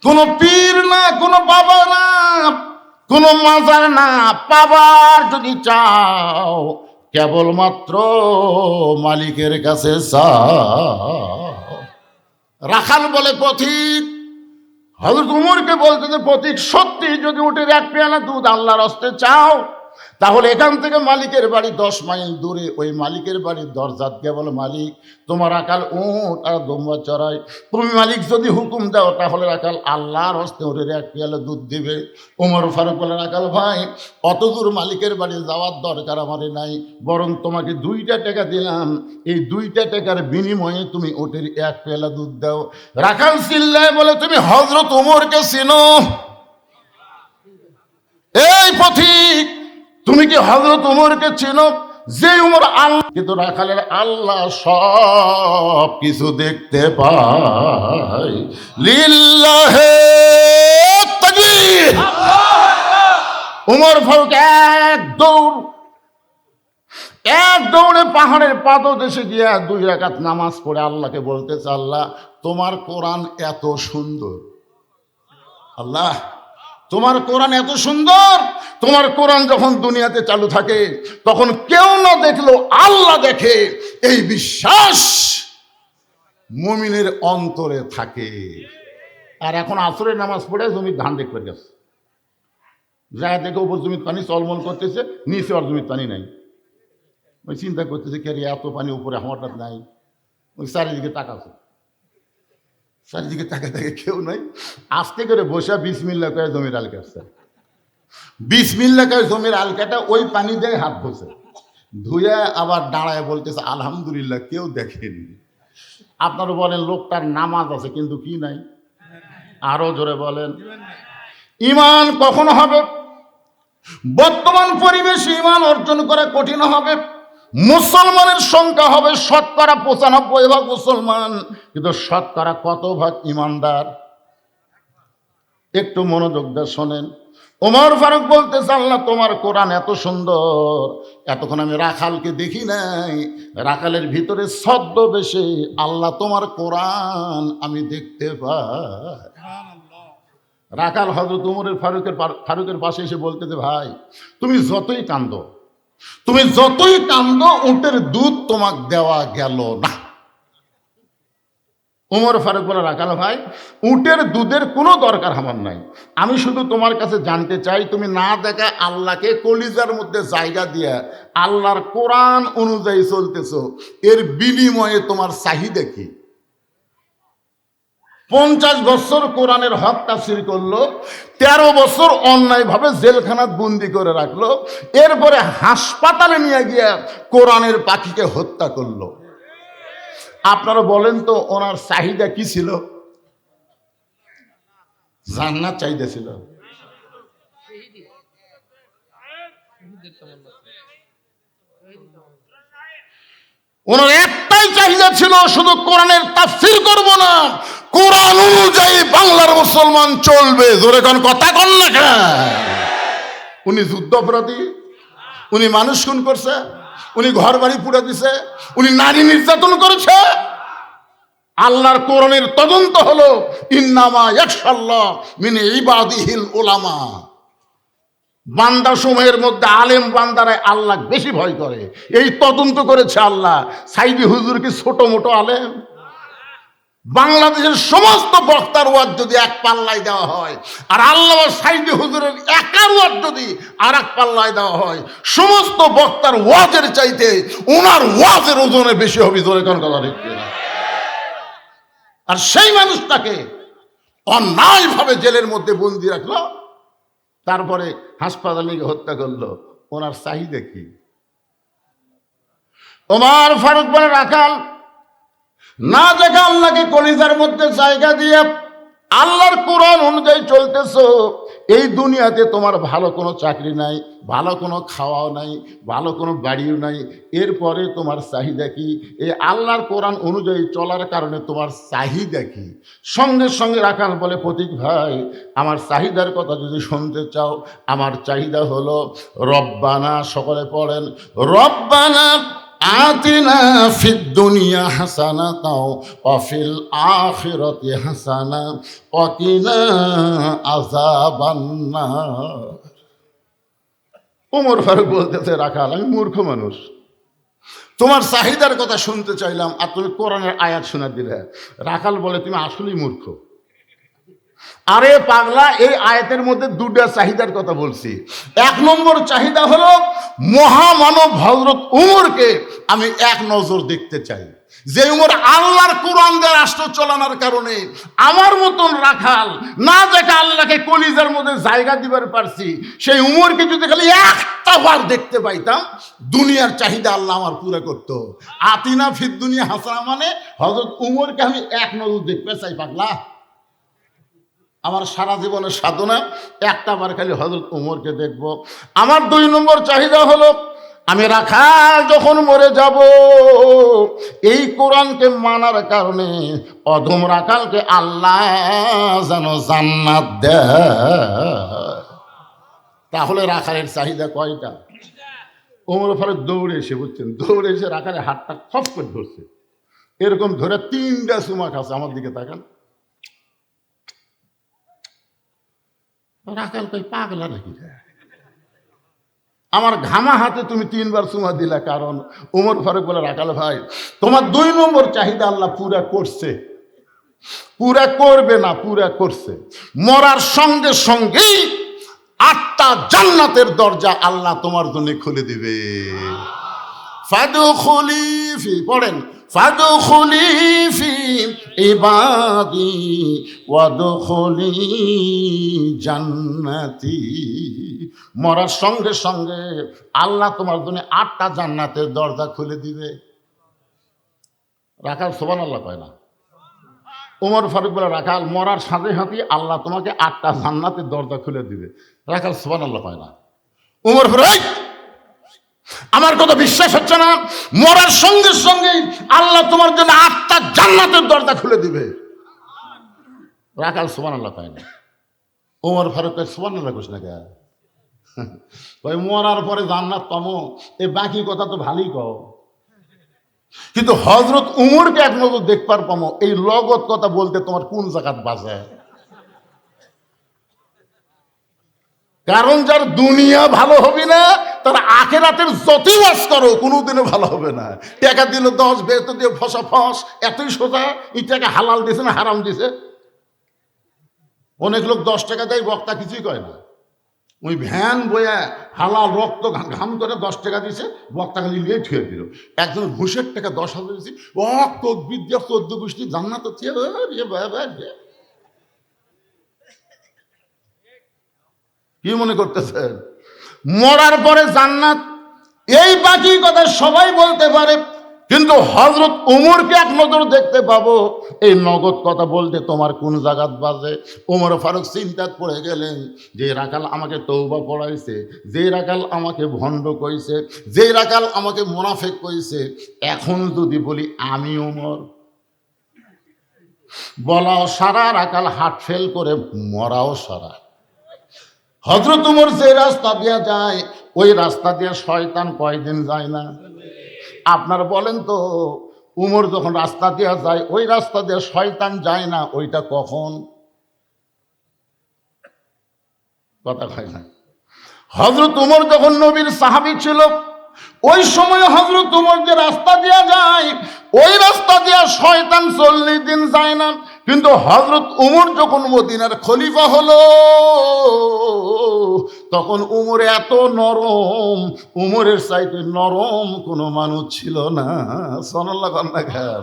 A: কোনো পীর না, কোনো বাবা না, কোনো মাজার না, পাবার যদি চাও কেবলমাত্র মালিকের কাছে চাও। রাখাল বলে পথিক হযরত উমরকে বলতে যে প্রতীক, সত্যি যদি উটের এক পেয়ালা দুধ আল্লাহর হস্তে চাও, তাহলে এখান থেকে মালিকের বাড়ি 10 মাইল দূরে ওই মালিকের বাড়ির দরজা দিয়ে বলো, মালিক তোমার আকাল উট আর দম্বা চড়াই, তুমি মালিক যদি হুকুম দাও তাহলে আকাল আল্লাহর হস্তে উটের এক পেয়ালা দুধ দিবে। ওমর ফারুক বলেন, আকাল ভাই অত দূর মালিকের বাড়ি যাওয়ার দরকার আমার নাই, বরং তোমাকে 2টা টাকা দিলাম, এই 2টা টাকার বিনিময়ে তুমি উটের এক পেয়ালা দুধ দাও। রাখাল চিল্লায় বলে, তুমি হযরত ওমরকে চিনো? এই পথিক, তুমি কি হযরত উমরকে চেনো? যে উমর আল্লাহ, কিন্তু রাখালের আল্লাহ সব কিছু দেখতে পায়। লিল্লাহে তাকবীর। উমর ফারুক এক দৌড়ে পাহাড়ের পাদদেশে গিয়া 2 রাকাত নামাজ পড়ে আল্লাহকে বলতেছে, আল্লাহ তোমার কোরআন এত সুন্দর, আল্লাহ তোমার কোরআন এত সুন্দর, তোমার কোরআন যখন দুনিয়াতে চালু থাকে তখন কেউ না দেখলো আল্লাহ দেখে, এই বিশ্বাস মুমিনের অন্তরে থাকে। আর এখন আসরের নামাজ পড়ে জমির ধান দেখতে গেছে, যা দেখে উপর জমির পানি চলমল করতেছে, নিচে আর জমির পানি নাই। ওই চিন্তা করতেছে, কে এত পানি উপরে হঠাৎ নাই। ওই চারিদিকে তাকাচ্ছে, চারিদিকে তাকে তাকে কেউ নাই। আস্তে করে বসে বিসমিল্লাহ করে জমির আল কাটছে, বিসমিল্লাহ করে জমির আল কাটা ওই পানি দিয়ে হাত ধুছে, ধুয়ে আবার দাঁড়ায় বলতেছে আলহামদুলিল্লাহ, কেউ দেখেনি। আপনারা বলেন লোকটার নামাজ আছে কিন্তু কি নাই? আরো জোরে বলেন। ঈমান কখন হবে? বর্তমান পরিবেশে ঈমান অর্জন করা কঠিন হবে। মুসলমানের সংখ্যা হবে 95% মুসলমান, কিন্তু কত% ঈমানদার? একটু মনোযোগ দিয়ে শোনেন। ওমর ফারুক বলতেছে, আল্লাহ তোমার কোরআন এত সুন্দর, এতক্ষণ আমি রাখালকে দেখি নাই, রাখালের ভিতরে ছদ্মবেশে আল্লাহ তোমার কোরআন আমি দেখতে পাই। রাখাল হযরত উমরের ফারুকের পাশে এসে বলতেছে, ভাই তুমি যতই কান্দো, তুমি যতই কান্দো, উটের দুধ তোমাকে দেওয়া গেল না। উমর ফারুক বলে, রাখাল ভাই উটের দুধের কোনো দরকার আমার নাই, আমি শুধু তোমার কাছে জানতে চাই, তুমি না দেখা আল্লাহকে কলিজার মধ্যে জায়গা দিয়ে আল্লাহর কোরআন অনুযায়ী চলতেছো, এর বিনিময়ে তোমার চাহিদা কি? 50 বছর কোরআনের হক তাফসীর করলো, 13 বছর অন্যায়ভাবে জেলখানাত বন্দি করে রাখলো, এরপরে হাসপাতালে নিয়ে গিয়ে কোরআনের পাখিকে হত্যা করলো। আপনারা বলেন তো ওনার চাহিদা কি ছিল? জান্নাত চাহিদা ছিল। ওনার একটাই চাহিদা ছিল, শুধু কোরআনের তাফসীর করব না, কোরআন অনুযায়ী বাংলার মুসলমান চলবে। জোরে কোন কথা কন না কেন? উনি যুদ্ধ অপরাধী, উনি মানুষ খুন করছে, উনি ঘর বাড়ি পুড়ে দিছে, উনি নারী নির্যাতন করেছে। আল্লাহর কোরআনের তদন্ত হলো ইন্নামা ইয়াখশাল্লাহ মিন ইবাদিহিল উলামা। বান্দা সময়ের মধ্যে আলেম বান্দারাই আল্লাহ বেশি ভয় করে, এই তদন্ত করেছে আল্লাহ। সাইদি হুজুর কি ছোট মোটো আলেম? বাংলাদেশের সমস্ত বক্তার ওয়াজ যদি এক পাল্লায় দেওয়া হয়, আর আল্লাহ সাইদি হুজুরের একার ওয়াজ যদি আর এক পাল্লায় দেওয়া হয়, সমস্ত বক্তার ওয়াজের চাইতে ওনার ওয়াজের ওজনে বেশি হবে। জোরে কোন কথা ঠিক না? আর সেই মানুষটাকে অন্যায়ভাবে জেলের মধ্যে বন্দি রাখলো, তারপরে হাসপাতালে গিয়ে হত্যা করলো। ওনার চাহিদা কি? ওমর ফারুক বলে, রাখাল না দেখা আল্লাহকে কলিজার মধ্যে জায়গা দিয়ে আল্লাহর কোরআন অনুযায়ী চলতেছো, এই দুনিয়াতে তোমার ভালো কোনো চাকরি নাই, ভালো কোনো খাওয়াও নাই, ভালো কোনো বাড়িও নাই, এরপরে তোমার চাহিদা কি? এই আল্লাহর কোরআন অনুযায়ী চলার কারণে তোমার চাহিদা কি? সঙ্গে সঙ্গে রাখাল বলে, প্রতীক ভাই আমার চাহিদার কথা যদি শুনতে চাও, আমার চাহিদা হলো রব্বানা, সকলে পড়েন, রব্বানা আতিনা ফিদ দুনিয়া হাসানাতাও ওয়া ফিল আখিরাতি হাসানা ওয়া কিনা আযাবান্নার। ওমর ফারুক বলতেছে, রাখাল আমি মূর্খ মানুষ, তোমার চাহিদার কথা শুনতে চাইলাম আর তুমি কোরআনের আয়াত শোনা দিলে। রাখাল বলে, তুমি আসলেই মূর্খ, আরে পাগলা, এই আয়াতের মধ্যে দুটা চাহিদার কথা বলছি। এক নম্বর চাহিদা হলো মহামানব হযরত উমরকে আমি এক নজর দেখতে চাই। যে উমর আল্লাহর কোরআন দিয়ে রাষ্ট্র চালানোর কারণে আমার মতন রাখাল না দেখে আল্লাহকে কলিজার মধ্যে জায়গা দিবার পারছি, সেই উমরকে যদি খালি একটা বার দেখতে পাইতাম, দুনিয়ার চাহিদা আল্লাহ আমার পুরো করতো। আতিনা ফিদ দুনিয়া হাসানা মানে হযরত উমরকে আমি এক নজর দেখতে চাই পাগলা। আমার সারা জীবনের সাধনা একটা বার খালি হযরত উমরকে দেখব। আমার দুই নম্বর চাহিদা হলো আমি রাখাল যখন মরে যাব, এই কোরআনকে মানার কারণে অধম রাখালকে আল্লাহ যেন জান্নাত দেয়। তাহলে রাখালের চাহিদা কয়টা? ওমর ফারুক দৌড়ে এসে, বুঝছেন, দৌড়ে এসে রাখালের হাতটা খপ করে ধরছে, এরকম ধরে 3টা চুমা খাচ্ছে। আমার দিকে তাকান। রাখাল কই পাগলা নাকি? আমার ঘামা হাতে তুমি 3বার চুমা দিলা, কারণ ওমর ফারুক বলে, রাখাল ভাই, তোমার 2 নম্বর চাহিদা আল্লাহ পুরা করছে, পুরা করবে না, পুরা করছে। মরার সঙ্গে সঙ্গেই 8টা জান্নাতের দরজা আল্লাহ তোমার জন্য খুলে দিবে। ফাদখুলি ফি, পড়েন, ফাদখুলি ফি ইবাদি ওয়াদখুলি জান্নাতি। মরার সঙ্গে সঙ্গে আল্লাহ তোমার জন্য 8টা জান্নাতের দরজা খুলে দিবে। রাখাল সুবহানাল্লাহ কয় না? ওমর ফারুক বলে, রাখাল মরার সাথে সাথে আল্লাহ তোমাকে 8টা জান্নাতের দরজা খুলে দিবে। রাখাল সুবহানাল্লাহ কয় না? ওমর ফারুক, আমার কথা বিশ্বাস হচ্ছে না? মরার সঙ্গে সঙ্গে আল্লাহ তোমার জন্য 8টা জান্নাতের দরজা খুলে দিবে। রাখাল সুবহানাল্লাহ কয় না? ওমর ফারুক সুবহানাল্লাহ কইস না কেন? ভাই মরার পরে জান্নাত পামো, এই বাকি কথা তো ভালোই কও, কিন্তু হযরত উমরকে এক নজর দেখবার পামো, এই লগত কথা বলতে তোমার কোন জায়গাত বাজে? কারণ যার দুনিয়া ভালো হবে না, তার আখিরাতের যতই ওয়াজ করো কোনোদিনও ভালো হবে না। টাকা দিল 10, বেতন দিয়ে ফসা ফস, এতই সোজা। এই টাকা হালাল দিছে না হারাম দিছে? অনেক লোক 10 টাকা দেয়, বক্তা কিছুই কয় না। ওই ভ্যান বইয়া হালাল রক্ত ঘাম করে 10 টাকা দিছে, বক্তা খালি নিয়ে ছুঁয়ে দিল। একজন ঘুষের টাকা 10,000 দিয়েছি, বিদ্যা 14 গোষ্ঠী জান্নাত হচ্ছে। কি মনে করতেছেন মরার পরে জান্নাত? এই বাকি কথা সবাই বলতে পারে, কিন্তু হযরত উমরকে এক নজর দেখতে পাবো, এই নগদ কথা বলতে তোমার কোন জায়গাত বাজে? ওমর ফারুক চিন্তাত পড়ে গেলেন, যে রাখাল আমাকে তওবা পড়াইছে, যে রাখাল আমাকে ভণ্ড কইছে, যে রাখাল আমাকে মুনাফিক কইছে, এখন যদি বলি আমি ওমর, বলাও সারা, রাখাল হার্ট ফেল করে মরাও সারা। হযরত উমর যে রাস্তা দিয়া যায়, ওই রাস্তা দিয়ে শয়তান কয়দিন যায় না? আপনারা বলেন তো, উমর যখন রাস্তা দিয়া যায়, ওই রাস্তা দিয়ে শয়তান যায় না, ওইটা কখন? কথা হয় না। হযরত উমর যখন নবীর সাহাবী ছিল, ওই সময় হযরত উমর যে রাস্তা দিয়া যায়, ওই রাস্তা দিয়া শয়তান 40 দিন যায় না। কিন্তু হযরত উমর যখন মদিনার খলিফা হলো, তখন উমর এত নরম, উমরের চাইতে নরম কোনো মানুষ ছিল না। সুবহানাল্লাহ কন্যা খান।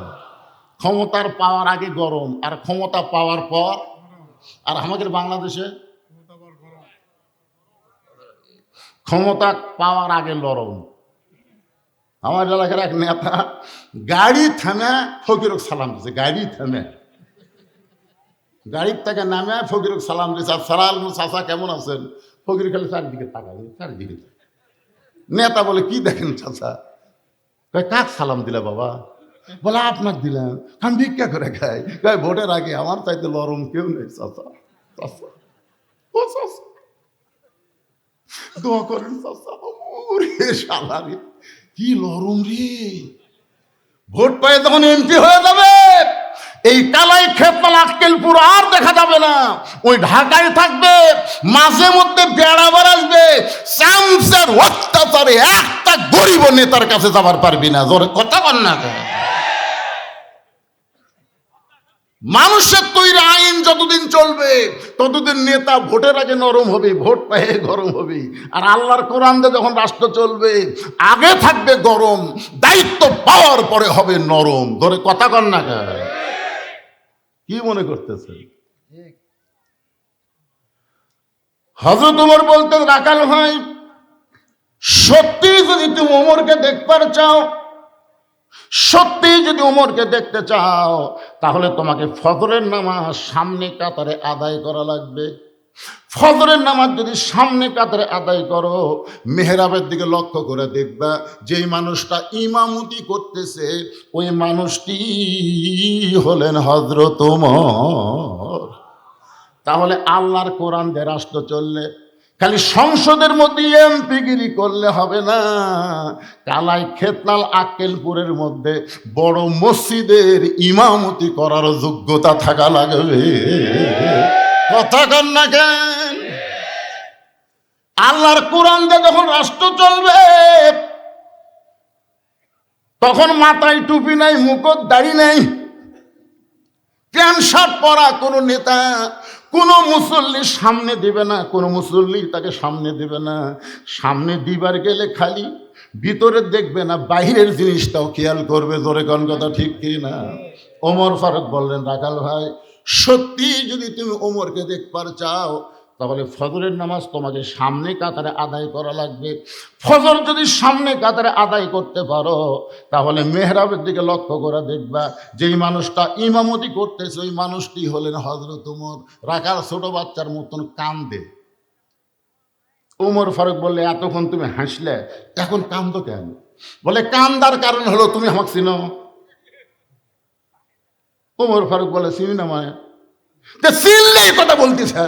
A: ক্ষমতার পাওয়ার আগে গরম, আর ক্ষমতা পাওয়ার পর। আর আমাদের বাংলাদেশে ক্ষমতা পাওয়ার আগে নরম। আমার এলাকার এক নেতা গাড়ি থামে ফকিরক সালাম দিচ্ছে, গাড়ি থামে, গাড়ির থেকে নামে ফকিরক সালাম দিচ্ছে। সালাম চাচা কেমন আছেন? ফকির খালি চারিদিকে তাকায়, চারিদিকে। নেতা বলে, কি দেখেন চাচা? কাক সালাম দিলা বাবা? বলে, আপনার দিলাম, আমি ভিক্ষা করে খাই। ভোটের আগে আমার চাইতে নরম কেউ নেই চাচা। চাচা ও চাচা দোয়া করেন চাচা। সালারি কি নরম রে! ভোট পায়ে তখন এমপি হয়ে যাবে, এই কালাই খেতমাল আক্কেলপুর আর দেখা যাবে না, ওই ঢাকায় থাকবে। মাঝে মধ্যে বেড়াবার আসবে, চামচার অত্যাচারে একটা গরিব নেতার কাছে যাবার পারবি না। জোরে কথা বল না। মানুষের তৈরি আইন যতদিন চলবে ততদিন নেতা ভোটের আগে নরম হবে, ভোট পেয়ে গরম হবে। আর আল্লাহর কোরআন দিয়ে যখন রাষ্ট্র চলবে আগে থাকবে গরম, দায়িত্ব পাওয়ার পরে হবে নরম। ধরে কথা কন না কেন? কি মনে করতেছে? হযরত ওমর বলতেন, রাখাল ভাই, সত্যি যদি তুমি ওমরকে দেখবার চাও, সত্যি যদি ওমরকে দেখতে চাও, তাহলে তোমাকে ফজরের নামাজ সামনে কাতারে আদায় করা লাগবে। ফজরের নামাজ যদি সামনে কাতারে আদায় করো, মেহরাবের দিকে লক্ষ্য করে দেখবা যেই মানুষটা ইমামতি করতেছে ওই মানুষটি হলেন হযরত ওমর। তাহলে আল্লাহর কোরআন দিয়ে রাষ্ট্র চললে খালি সংসদের মধ্যে এমপিগিরি করলে হবে না, কালাই খেতনাল আক্কেলপুরের মধ্যে বড় মসজিদের ইমামতি করার যোগ্যতা থাকা লাগবে। কথা কন না কেন? আল্লাহর কোরআন দিয়ে যখন রাষ্ট্র চলবে তখন মাথায় টুপি নাই, মুকুট দাড়ি নাই, প্যান্ট শার্ট পরা কোনো নেতা কোনো মুসল্লি সামনে দিবে না, কোনো মুসল্লি তাকে সামনে দিবে না। সামনে দিবার গেলে খালি ভিতরে দেখবে না, বাইরের জিনিসটাও খেয়াল করবে। জোরে কোন কথা ঠিক কি না? ওমর ফারুক বললেন, রাখাল ভাই, সত্যি যদি তুমি ওমরকে দেখবার চাও তাহলে ফজরের নামাজ তোমাকে সামনে কাতারে আদায় করা লাগবে। ফজর যদি সামনে কাতারে আদায় করতে পারো তাহলে মেহরাবের দিকে লক্ষ্য করে দেখবা যেই মানুষটা ইমামতি করতেছে ওই মানুষটি হলেন হযরত ওমর। রাখাল ছোট বাচ্চার মতন কান্দে। ওমর ফারুক বললে, এতক্ষণ তুমি হাসলে, এখন কান্দো কেন? বলে, কান্দার কারণ হলো তুমি আমাকে চিনো। ওমর ফারুক বলে, চিনি না মানে? চিনলে এই কথা বলতেছে?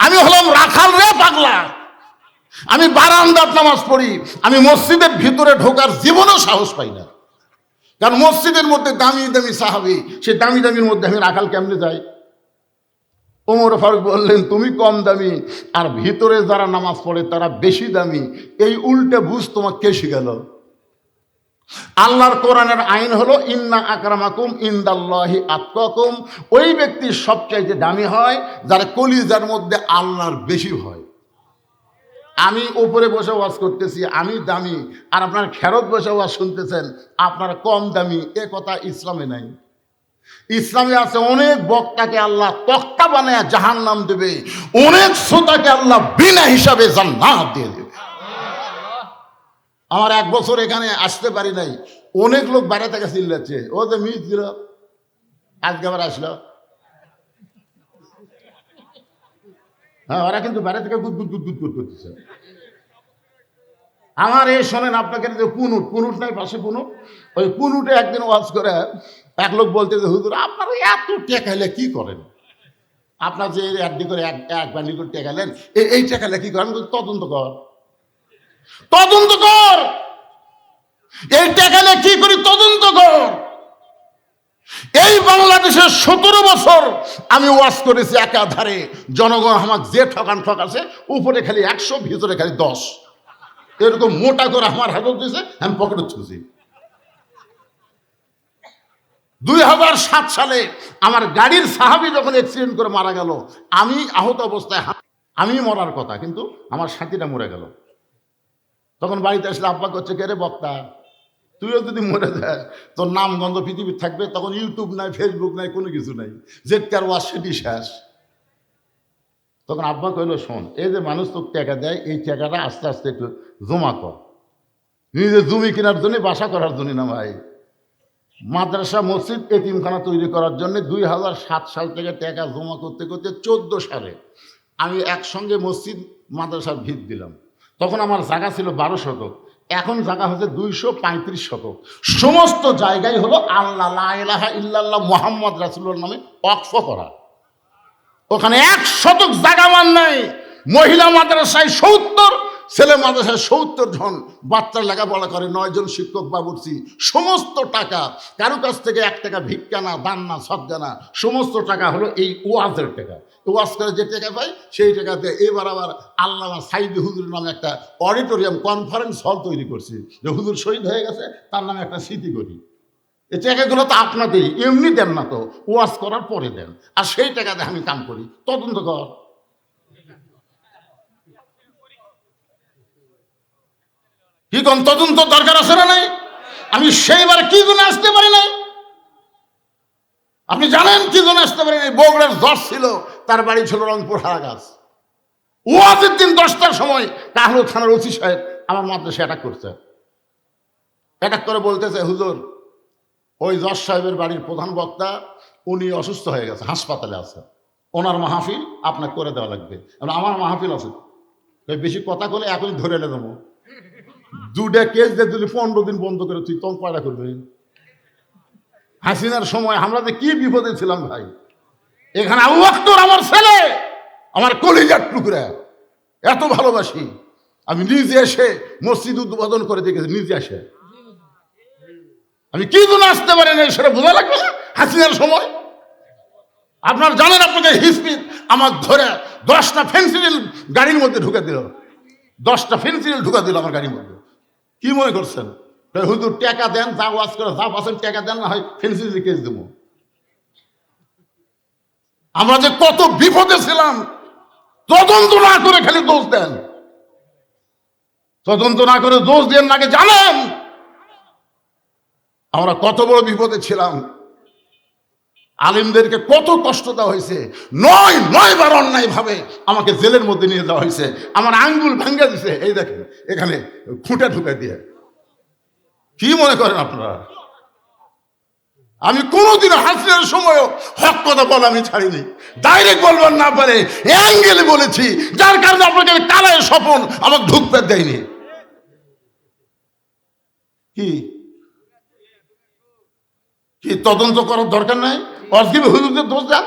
A: আমি হলাম রাখাল রে পাগলা, আমি বারান্দার নামাজ পড়ি, আমি মসজিদের ভিতরে ঢোকার জীবনেও সাহস পাই না। কারণ মসজিদের মধ্যে দামি দামি সাহাবী, সে দামি দামির মধ্যে আমি রাখাল কেমনে যাই? ওমর ফারুক বললেন, তুমি কম দামি আর ভিতরে যারা নামাজ পড়ে তারা বেশি দামি। এই উল্টে বুঝ তোমার কে শিখাল? আল্লাহর কোরআনের আইন হলো ইন্না আকরামাকুম ইনদাল্লাহি আতকাকুম। ওই ব্যক্তি সবচাইতে দামি হয় যার কলিজার মধ্যে আল্লাহর বেশি ভয়। আমি উপরে বসে ওয়াজ করতেছি, আমি দামি, আর আপনার খেরত বসে ওয়াজ শুনতেছেন আপনার কম দামি। এ কথা ইসলামে নাই। ইসলামে আছে অনেক বক্তাকে আল্লাহ তক্তা বানায় জাহান্নাম দেবে, অনেক শ্রোতাকে আল্লাহ বিনা হিসাবে জান্নাত দিয়ে দেবে। আমার 1 বছর এখানে আসতে পারি নাই, অনেক লোক বাইরে থেকে চিল্লাচ্ছে, ও যে মিস দিল, আজকে আবার আসলো। হ্যাঁ, ওরা কিন্তু বাইরে থেকে গুদ গুদ গুদ গুদ গুদ করতেছে। আমার এই শোনেন, আপনাকে যে পুনুট নাই পাশে পুনুট, ওই পুনুটে একদিন ওয়াজ করে এক লোক বলতে যে, হুজুর আপনারা এত টেকাইলে কি করেন? আপনার যে একদিন করে এক বান্ডি করে টেকালেন, এই টেকালে কি করেন? তদন্ত কর, তদন্ত কর। এই টেকালে কি করি? তদন্ত কর। এই বাংলাদেশের 17 বছর আমি ওয়াজ করেছি একাধারে, জনগণ আমাকে যে ঠকাছে, উপরে খালি 100, ভিতরে খালি 10, এরকম মোটা করে আমার হাতত দিয়েছে, আমি পকেটে ছুঁছি। 2007 সালে আমার গাড়ির সাহাবী যখন অ্যাক্সিডেন্ট করে মারা গেল, আমি আহত অবস্থায়, আমি মরার কথা, কিন্তু আমার সাথীটা মরে গেল। তখন বাড়িতে আসলে আব্বা করছে, কে রে বক্তা, তুইও যদি মরে যায় তোর নাম গন্ধ পৃথিবীর থাকবে। তখন ইউটিউব নাই, ফেসবুক নাই, কোনো কিছু নাই, যেটার ওয়াজ সেটি শেষ। তখন আব্বা কইল, শোন, এই যে মানুষ তোকে টাকা দেয়, এই টাকাটা আস্তে আস্তে একটু জমা কর, নিজের জমি কেনার জন্য, বাসা করার জন্য না ভাই, মাদ্রাসা মসজিদ এতিমখানা তৈরি করার জন্য 2007 সাল থেকে টাকা জমা করতে করতে 14 সালে আমি একসঙ্গে মসজিদ মাদ্রাসার ভিত দিলাম। তখন আমার জায়গা ছিল 12 শতক, এখন জায়গা হচ্ছে 235 শতক। সমস্ত জায়গায় হলো আল্লাহ লা ইলাহা ইল্লাল্লাহ মুহাম্মদ রাসূলুল্লাহর নামে ওয়াকফ করা। ওখানে 1 শতক জায়গা মান নাই। মহিলা মাদ্রাসায় 70, ছেলে মাদ্রাসায় 70 জন বাচ্চা লেখাপড়া করে, 9 জন শিক্ষক বাবুর্চি। সমস্ত টাকা কারো কাছ থেকে 1 টাকা ভিক্ষা না, দান না, সদকা না, সমস্ত টাকা হলো এই ওয়াজের টাকা। ওয়াজ করে যে টাকা পাই সেই টাকাতে এবার আবার আল্লামা সাইদি হুজুর নামে একটা অডিটোরিয়াম কনফারেন্স হল তৈরি করছি, যে হুজুর শহীদ হয়ে গেছে তার নামে একটা স্মৃতি করি। এই টাকাগুলো তো আপনাদেরই, এমনি দেন না তো, ওয়াজ করার পরে দেন। আর সেই টাকাতে আমি কাম করি, তদন্ত কর। কি কোন তদন্ত দরকার আছে না নাই? আমি সেইবার কি জন্য আসতে পারি নাই? আপনি জানেন কি জন্য আসতে পারি নাই? বগুড়ার জ্বর ছিল, তার বাড়ি ছিল রংপুর হারাগাছ। ওয়াজের দিন 10টার সময় কাহলু থানার ওসি সাহেব আমার মাদ্রাসা অ্যাটাক করছে। অ্যাটাক করে বলতেছে, হুজুর ওই জজ সাহেবের বাড়ির প্রধান বক্তা উনি অসুস্থ হয়ে গেছে, হাসপাতালে আছে, ওনার মাহফিল আপনাকে করে দেওয়া লাগবে। আমার মাহফিল আছে, বেশি কথা বলে এখনই ধরে এনে দেবো। 2টা কেস দিয়ে যদি 15 দিন বন্ধ করে তুই তখন কয়টা করবে? হাসিনার সময় আমরা যে কি বিপদে ছিলাম ভাই। এখানে আবু বকর আমার ছেলে, আমার কলিজার টুকরা, এত ভালোবাসি। আমি নিজে এসে মসজিদ উদ্বোধন করে দেখেছি, নিজে এসে। আমি কি জন্য আসতে পারি না সেটা বোঝা লাগবে না? হাসিনার সময় আপনার জানেন, আপনাকে হিসপিট আমার ধরে 10টা ফেন্সিডিল গাড়ির মধ্যে ঢুকে দিল, 10টা ফেন্সিডিল ঢুকা দিল আমার গাড়ির মধ্যে। কি মনে করছেন? হুজুর টাকা দেন, যা ওয়াজ করে যা পাচ্ছেন টাকা দেন, না হয় ফেন্সিডিল কেস দেবো। আমরা যে কত বিপদে ছিলাম, তদন্ত না করে খালি দোষ দেন, তদন্ত না করে দোষ দেন নাকি জানেন আমরা কত বড় বিপদে ছিলাম। আলিমদেরকে কত কষ্ট দেওয়া হয়েছে, 9বার অন্যায় ভাবে আমাকে জেলের মধ্যে নিয়ে যাওয়া হয়েছে। আমার আঙ্গুল ভেঙে দিছে, এই দেখেন এখানে খুঁটে ঢুকে দিয়ে। কি মনে করেন আপনারা? আমি কোনোদিনও হাসিনার সময়ও হক কথা বলা আমি ছাড়িনি। ডাইরেক্ট বলবার না পারে অ্যাঙ্গেলে বলেছি, যার কারণে আপনাকে কালায় স্বপন আমাকে ঢুকতে দেয়নি। কি কি তদন্ত করার দরকার নাই? অজীব হুজুরদের দোষ দেন।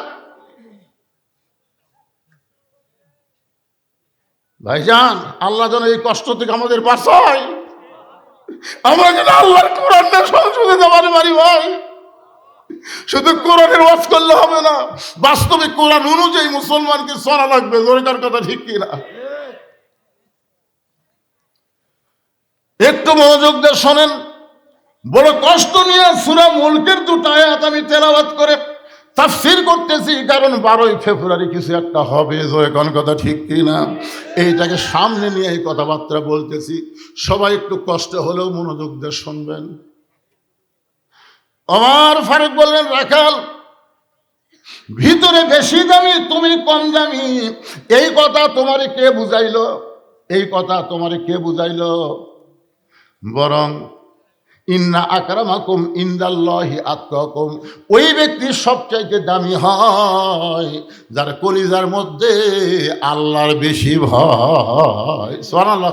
A: ভাইজান, আল্লাহ যেন এই কষ্ট থেকে আমাদের বাঁচায়। আমরা যেন আল্লাহর কোরআনটা সংসদে যাবারে পারি ভাই। শুধু কোরআনের ওয়াজ করলে হবে না, বাস্তবিক কোরআন অনুযায়ী মুসলমানকে চলা লাগবে। জোরকার কথা ঠিক কিনা? একটু মনোযোগ দিয়ে শোনেন। বড় কষ্ট নিয়ে সূরা মুলকের 2টা আয়াত আমি তেলাওয়াত করে তাফসীর করতেছি, কারণ 12ই ফেব্রুয়ারি কিছু একটা হবে। জোরকার কথা ঠিক কিনা? এইটাকে সামনে নিয়ে এই কথাবার্তা বলতেছি। সবাই একটু কষ্ট হলেও মনোযোগ দিয়ে শুনবেন। ওমর ফারুক বললেন, রাখাল ভিতরে বেশি দামি, তুমি কম দামি। এই কথা তোমারে কে বুঝাইলো? এই কথা তোমারে কে বুঝাইলো? বরং ইন্না আকরামাকুম ইনদাল্লাহি আতকাকুম, ওই ব্যক্তি সবচাইতে দামি হয় যার কলিজার মধ্যে আল্লাহর বেশি ভয়। সুবহানাল্লাহ।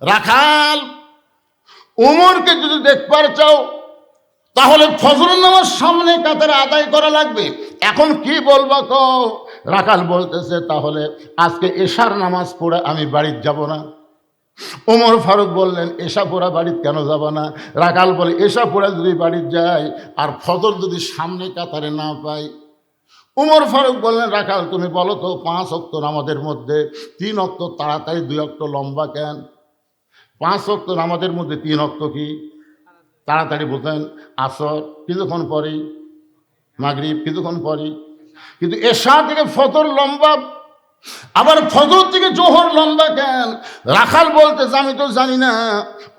A: রাখাল, উমরকে যদি দেখবার চাও তাহলে ফজর নামাজ সামনে কাতারে আদায় করা লাগবে। এখন কি বলবা কও? রাখাল বলতেছে, তাহলে আজকে এশার নামাজ পড়ে আমি বাড়িতে যাব না। ওমর ফারুক বললেন, এশা পড়া বাড়িতে কেন যাব না? রাখাল বলে, এশা পড়া যদি বাড়িতে যাই আর ফজর যদি সামনে কাতারে না পাই। ওমর ফারুক বললেন, রাখাল তুমি বলো তো, 5 ওয়াক্ত নামাজের মধ্যে 3 ওয়াক্ত তাড়াতাড়ি, 2 ওয়াক্ত লম্বা কেন? 5 ওয়াক্ত নামাজের মধ্যে 3 ওয়াক্ত কি তাড়াতাড়ি বোঝেন? আসর কিছুক্ষণ পরেই, মাগরিব কিছুক্ষণ পরেই, কিন্তু এশা থেকে ফজর লম্বা, আবার ফজর থেকে জোহর লম্বা কেন? রাখাল বলতেছে, আমি তো জানি না।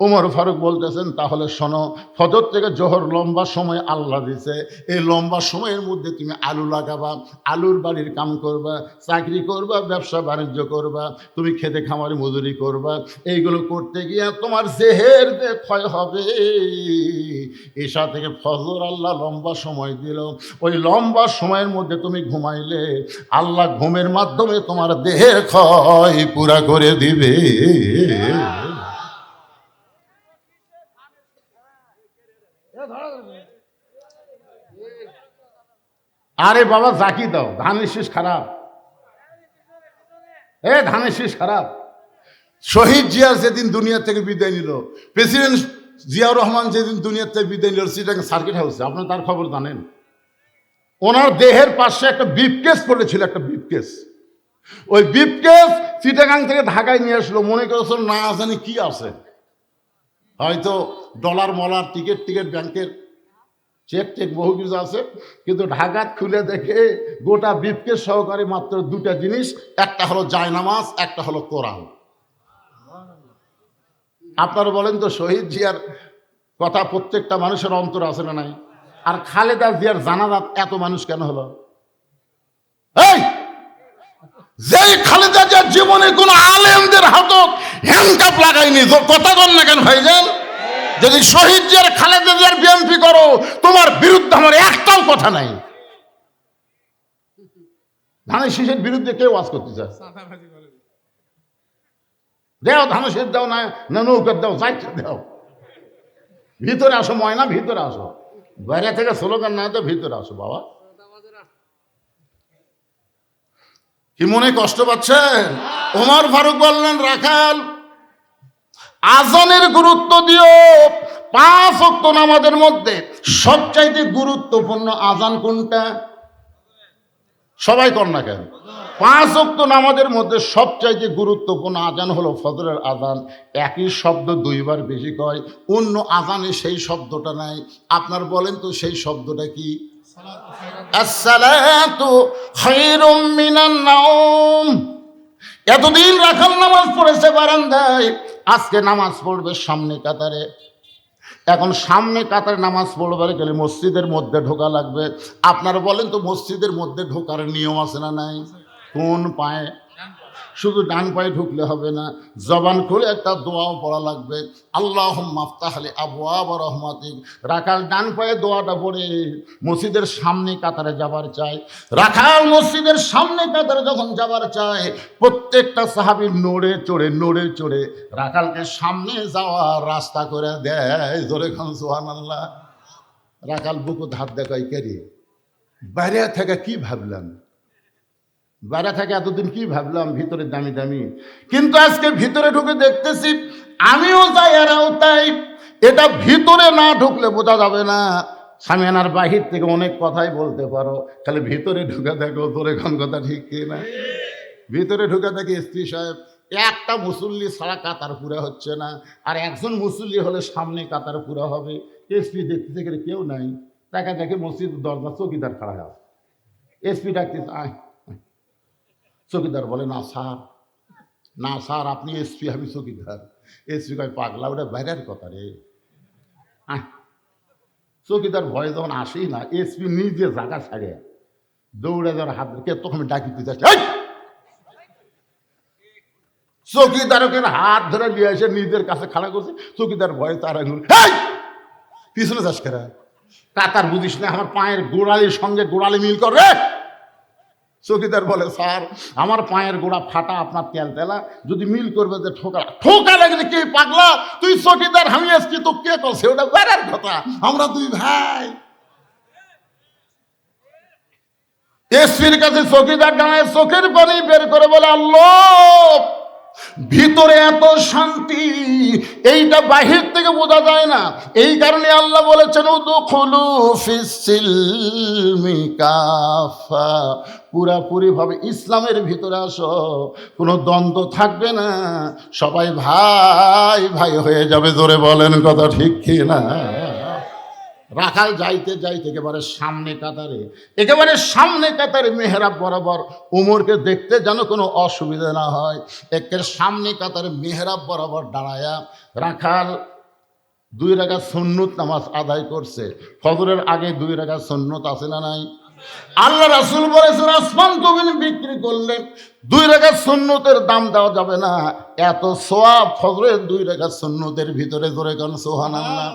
A: ওমর ফারুক বলতেছেন, তাহলে শোনো, ফজর থেকে জোহর লম্বা সময় আল্লাহ দিছে। এই লম্বা সময়ের মধ্যে তুমি আলু লাগাবা, আলুর বাড়ির কাম করবা, চাকরি করবা, ব্যবসা বাণিজ্য করবা, তুমি খেতে খামারে মজুরি করবা। এইগুলো করতে গিয়ে তোমার দেহের যে ক্ষয় হবে। এশা থেকে ফজর আল্লাহ লম্বা সময় দিল, ওই লম্বা সময়ের মধ্যে তুমি ঘুমাইলে আল্লাহ ঘুমের মাধ্যমে তোমার দেহের ক্ষয় পুরা করে দিবে। আরে বাবা, জাকি দাও, ধানের শীষ খারাপ। ধানের শীষ খারাপ। শহীদ জিয়া যেদিন দুনিয়া থেকে বিদায় নিল, প্রেসিডেন্ট জিয়াউর রহমান যেদিন দুনিয়া থেকে বিদায় নিল চিটাগাং সার্কিট হাউসে, আপনার তার খবর জানেন? ওনার দেহের পাশে একটা ব্রিফকেস পড়েছিল, একটা ব্রিফকেস। ওই ব্রিফকেস চিটাগাং থেকে ঢাকায় নিয়ে আসলো, মনে করেছিল না জানি কি আছে। হয়তো ডলার মলার টিকিট টিকিট ব্যাংকের চেক টেক বহু কিছু আছে, কিন্তু ঢাকাত খুলে দেখে গোটা বিপকে সহকারে মাত্র দুটা জিনিস, একটা হলো জায়নামাজ, একটা হলো কোরআন। আপনারা বলেন তো শহীদ জিয়ার কথা প্রত্যেকটা মানুষের অন্তর আছে না নাই? আর খালেদা জিয়ার জানাজাত এত মানুষ কেন হলো? এই যেই খালেদা জিয়ার জীবনে কোন আলেমদের হাতত হ্যান্ডকাপ লাগায়নি, কথা কন না কেন ভাইজান? যদি শহীদ জিয়ার খালেদা জিয়ার বিএনপি করো, তোমার বিরুদ্ধে আমার একটাও কথা নাই। ধানের শীষের বিরুদ্ধে কেউ ওয়াজ করতে চায়? দেও ধানের শীষ দাও, না নৌকার দাও, যাইতে দাও, ভিতরে আসো ময়না, ভিতরে আসো। বাইরে থেকে স্লোগান না তো ভিতরে আসো বাবা। কি মনে কষ্ট পাচ্ছেন? ওমর ফারুক বললেন, রাখাল আজানের গুরুত্ব দিও। 5 ওয়াক্ত নামাজের মধ্যে সবচাইতে গুরুত্বপূর্ণ আজান কোনটা? সবাই কর না কেন? 5 ওয়াক্ত নামাজের মধ্যে সবচাইতে গুরুত্বপূর্ণ আজান হলো ফজরের আজান। একই শব্দ 2 বার বেশি কয়, অন্য আজানে সেই শব্দটা নাই। আপনার বলেন তো সেই শব্দটা কি? আসসালাতু খায়রুম মিনান নাওম। এতদিন রাখাল নামাজ পড়েছে বারান্দায়, আজকে নামাজ পড়বে সামনে কাতারে। এখন সামনে কাতারে নামাজ পড়বার গেলে মসজিদের মধ্যে ঢোকা লাগবে। আপনারা বলেন তো মসজিদের মধ্যে ঢোকার নিয়ম আছে না নাই? কোন পায়ে? শুধু ডান পায়ে ঢুকলে হবে না, জবান খুলে একটা দোয়াও পড়া লাগবে। আল্লাহুম্মা আফতাহ লি আবওয়াব রাহমাতিক। রাখাল ডান পায়ে দোয়াটা পড়ে মসজিদের সামনে কাতারে যাবার চায়। রাখাল মসজিদের সামনে কাতারে যখন যাবার চায়, প্রত্যেকটা সাহাবী নড়ে চড়ে রাখালকে সামনে যাওয়ার রাস্তা করে দেয়। জোরে খান সুবহানাল্লাহ। রাখাল বুকু হাত দেখায়, কেরে বাইরে থেকে কি ভাবলাম, বাইরে থেকে এতদিন কি ভাবলাম ভিতরে দামি দামি, কিন্তু আজকে ভিতরে ঢুকে দেখতেছি আমিও যাই এরাও তাই। এটা ভিতরে না ঢুকলে বোঝা যাবে না। সামিয়ানার বাহির থেকে অনেক কথাই বলতে পারো, খালি ভিতরে ঢুকে দেখো তোরে কোন কথা ঠিক কি না। ভিতরে ঢুকে দেখি এসপি সাহেব একটা মুসল্লি ছাড়া কাতার পুরা হচ্ছে না, আর একজন মুসল্লি হলে সামনে কাতার পুরা হবে। এসপি দেখতে গেলে কেউ নাই, তাকে দেখে মসজিদ দরজা চৌকিদার খাড়া আছে। এসপি ডাকতেছে, আয়। চৌকিদার বলে, না স্যার আপনি এসপি, আমি চৌকিদার। এসপি কয়, পাগলা ওটা বাইরের কথা রে। চৌকিদার ভয়ে যখন আসেই না, এসপি নিজে জায়গা ছাড়ে দৌড়ে যাওয়ার হাত কে তখন ডাকিতে যাচ্ছে। চৌকিদারকে হাত ধরে নিয়ে এসে নিজের কাছে খাড়া করছে। চৌকিদার ভয়ে তার পিছনে যাস কেরা, কাতার বুঝিস না, আমার পায়ের গোড়ালির সঙ্গে গোড়ালি মিল করে। চৌকিদার বলে, স্যার আমার পায়ের গোড়া ফাটা, আপনার তেল তেলা, যদি মিল করবে যে ঠোকা লাগলে কে পাগলা তুই চৌকিদার, আমি আসছি তো কে করছে, ওটা বেড়ার কথা, আমরা 2 ভাই। এসপির কাছে চৌকিদার দাঁড়ায়, চোখের পানি বের করে বলে, আল্লাহ ভিতরে এত শান্তি, এইটা বাহির থেকে বোঝা যায় না। এই কারণে আল্লাহ বলেছেন, উদখুলু ফিস-সিলমি কাফা, পুরাপুরি ভাবে ইসলামের ভিতরে আসো, কোনো দ্বন্দ্ব থাকবে না, সবাই ভাই ভাই হয়ে যাবে। জোরে বলেন কথা ঠিক কি না? রাখাল যাইতে একেবারে সামনে কাতারে মেহরাব বরাবর, উমরকে দেখতে যেন কোনো অসুবিধা না হয়, একের সামনে কাতারে মেহরাব বরাবর দাঁড়ায়া রাখাল 2 রাকাত সুন্নত নামাজ আদায় করছে। ফজরের আগে 2 রাকাত সুন্নত আছে না নাই? আল্লাহ রাসূল বলেছেন, আসমান জমিন বিক্রি করলে 2 রাকাত সুন্নতের দাম দেওয়া যাবে না, এত সওয়াব ফজরের 2 রাকাত সুন্নতের ভিতরে। জোরে কান সুবহানাল্লাহ।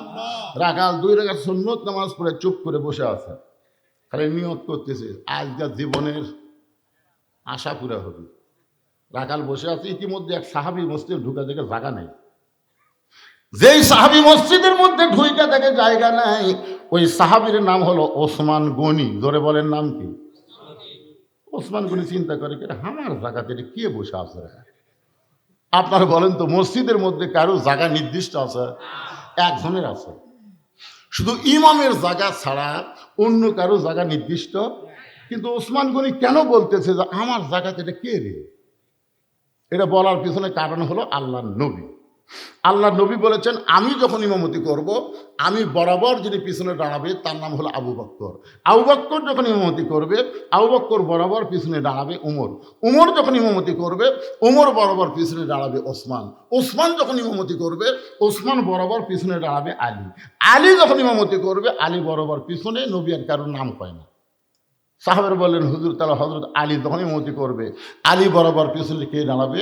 A: রাখাল 2 রাকাত সুন্নত নামাজ পড়ে চুপ করে বসে আছে, খালি নিয়ত করতেছে আজকের জীবনের আশা পুরা হবে। রাখাল বসে আছে, ইতিমধ্যে এক সাহাবী মসজিদে ঢুকে দেখে জায়গা নেই। যেই সাহাবী মসজিদের মধ্যে ঢুকে দেখে জায়গা নাই, ওই সাহাবীর নাম হলো ওসমান গনি। জোরে বলেন নাম কি? ওসমান গনি চিন্তা করে, আমার জায়গাতে কে বসে আছে? আপনারা বলেন তো মসজিদের মধ্যে কারো জায়গা নির্দিষ্ট আছে? একজনের আছে, শুধু ইমামের জায়গা ছাড়া অন্য কারো জায়গা নির্দিষ্ট। কিন্তু ওসমান গনি কেন বলতেছে যে আমার জায়গাতে কে রে? এটা বলার পিছনে কারণ হলো আল্লাহর নবী আল্লাহ নবী বলেছেন, আমি যখন ইমামতি করব, আমি বরাবর যিনি পিছনে দাঁড়াবে তার নাম হলো আবু বকর। আবু বকর যখন ইমামতি করবে, আবু বকর বরাবর পিছনে দাঁড়াবে উমর। উমর যখন ইমামতি করবে, উমর বরাবর পিছনে দাঁড়াবে ওসমান। ওসমান যখন ইমামতি করবে, ওসমান বরাবর পিছনে দাঁড়াবে আলী। আলী যখন ইমামতি করবে, আলী বরাবর পিছনে, নবী আর কারোর নাম কয় না। সাহাবেরা বললেন, হুজুর তাহলে হজরত আলী যখন ইমামতি করবে, আলী বরাবর পিছনে কে দাঁড়াবে?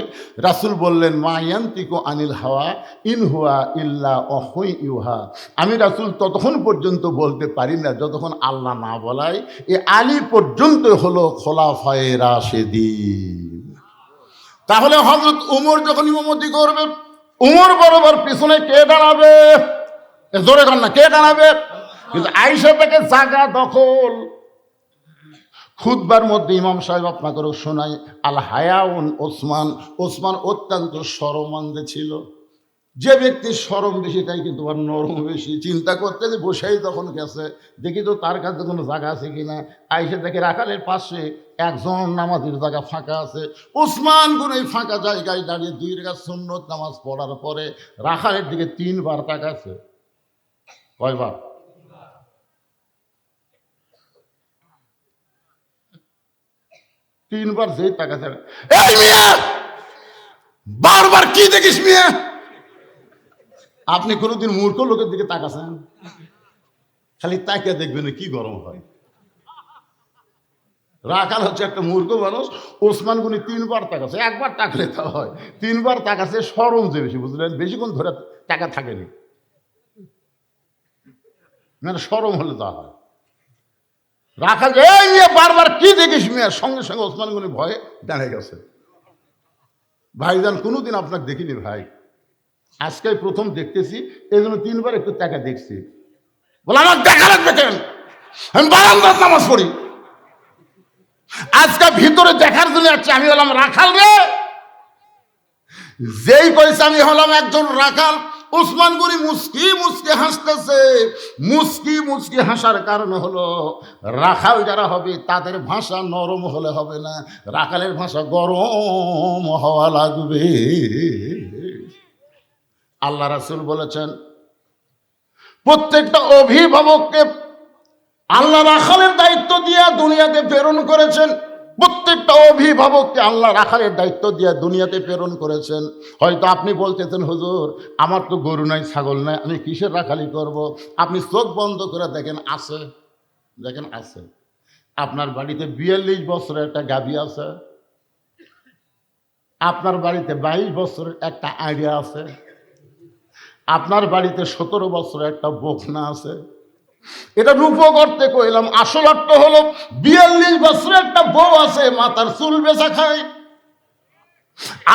A: রাসূল বললেন, মা ইয়ান্তিকু আনিল হাওয়া ইন হুয়া ইল্লা ওয়াহয়ু ইউহা। আমি রাসূল ততক্ষণ পর্যন্ত বলতে পারি না যতক্ষণ আল্লাহ না বলায়। এ আলী পর্যন্ত হলো খোলাফায়ে রাশেদিন। তাহলে হজরত উমর যখন ইমামতি করবে, উমর বরাবর পিছনে কে দাঁড়াবে? জোরে কর না, কে দাঁড়াবে? কিন্তু আয়েশা থেকে জায়গা দখল। খুতবার মধ্যে ইমাম সাহেব আপনাকে শোনাই, আল হায়াউন ওসমান। ওসমান অত্যন্ত সরমান্দে ছিল। যে ব্যক্তির সরম বেশি তাই কিন্তু আর নরম বেশি। চিন্তা করতে যে বসেই তখন গেছে, দেখি তো তার কাছে কোনো জায়গা আছে কিনা। আইসে দেখে রাখালের পাশে একজন নামাজের জায়গা ফাঁকা আছে। ওসমান কোন এই ফাঁকা জায়গায় দাঁড়িয়ে 2 রাকাত সুন্নত নামাজ পড়ার পরে রাখালের দিকে 3 বার তাকাছে। কয়বার? 3 বার। যেই তাকাছে, এই মিয়া বারবার কি দেখিস মিয়া? আপনি কোনোদিন মূর্খ লোকের দিকে তাকাছেন? খালি তাকিয়ে দেখবেন কি গরম হয়। রাখাল হচ্ছে একটা মূর্খ মানুষ। ওসমান গুনি 3 বার তাকাছে। একবার তাকলে তা হয়, 3 বার তাকাছে। সরম যে বেশি, বুঝলেন? বেশিক্ষণ ধরে টাকা থাকেনি, মানে সরম হলে তা হয়। রাখাল যে এই মিয়া বারবার কি দেখিস মিয়া, সঙ্গে সঙ্গে ওসমান গনি ভয়ে দাঁড়িয়ে গেছে। ভাইজান কোনোদিন আপনাকে দেখিনি ভাই, আজকে প্রথম দেখতেছি, এই জন্য 3 বার একটু টাকা দেখছি। বলে আমার দেখা লাগবে কেন? আমি বারান্দার নামাজ পড়ি। আজকে ভিতরে দেখার জন্য যাচ্ছে। আমি হলাম রাখাল রে। যেই কইছে আমি হলাম একজন রাখাল, ওসমান গনি মুস্কি মুস্কি হাসতেছে। মুস্কি মুস্কি হাসার কারণ হলো, রাখাল যারা হবে তাদের ভাষা নরম হলে হবে না, রাখালের ভাষা গরম হওয়া লাগবে। আল্লাহ রাসূল বলেছেন, প্রত্যেকটা অভিভাবককে আল্লাহ রাখালের দায়িত্ব দিয়ে দুনিয়াতে প্রেরণ করেছেন। প্রত্যেকটা অভিভাবককে আল্লাহ রাখালের দায়িত্ব দিয়ে দুনিয়াতে প্রেরণ করেছেন। হয়তো আপনি বলতেছেন, হুজুর আমার তো গরু নাই, ছাগল নাই, আমি কিসের রাখালি করব? আপনি চোখ বন্ধ করে দেখেন, আছে। দেখেন আছে। আপনার বাড়িতে 42 বছরের একটা গাভী আছে। আপনার বাড়িতে 22 বছরের একটা আইডিয়া আছে। আপনার বাড়িতে 17 বছরের একটা বকনা আছে। এটা রূপক অর্থে কইলাম, আসল অর্থ হলো 42 বছরের একটা বউ আছে, মাথার চুল বেচা খায়।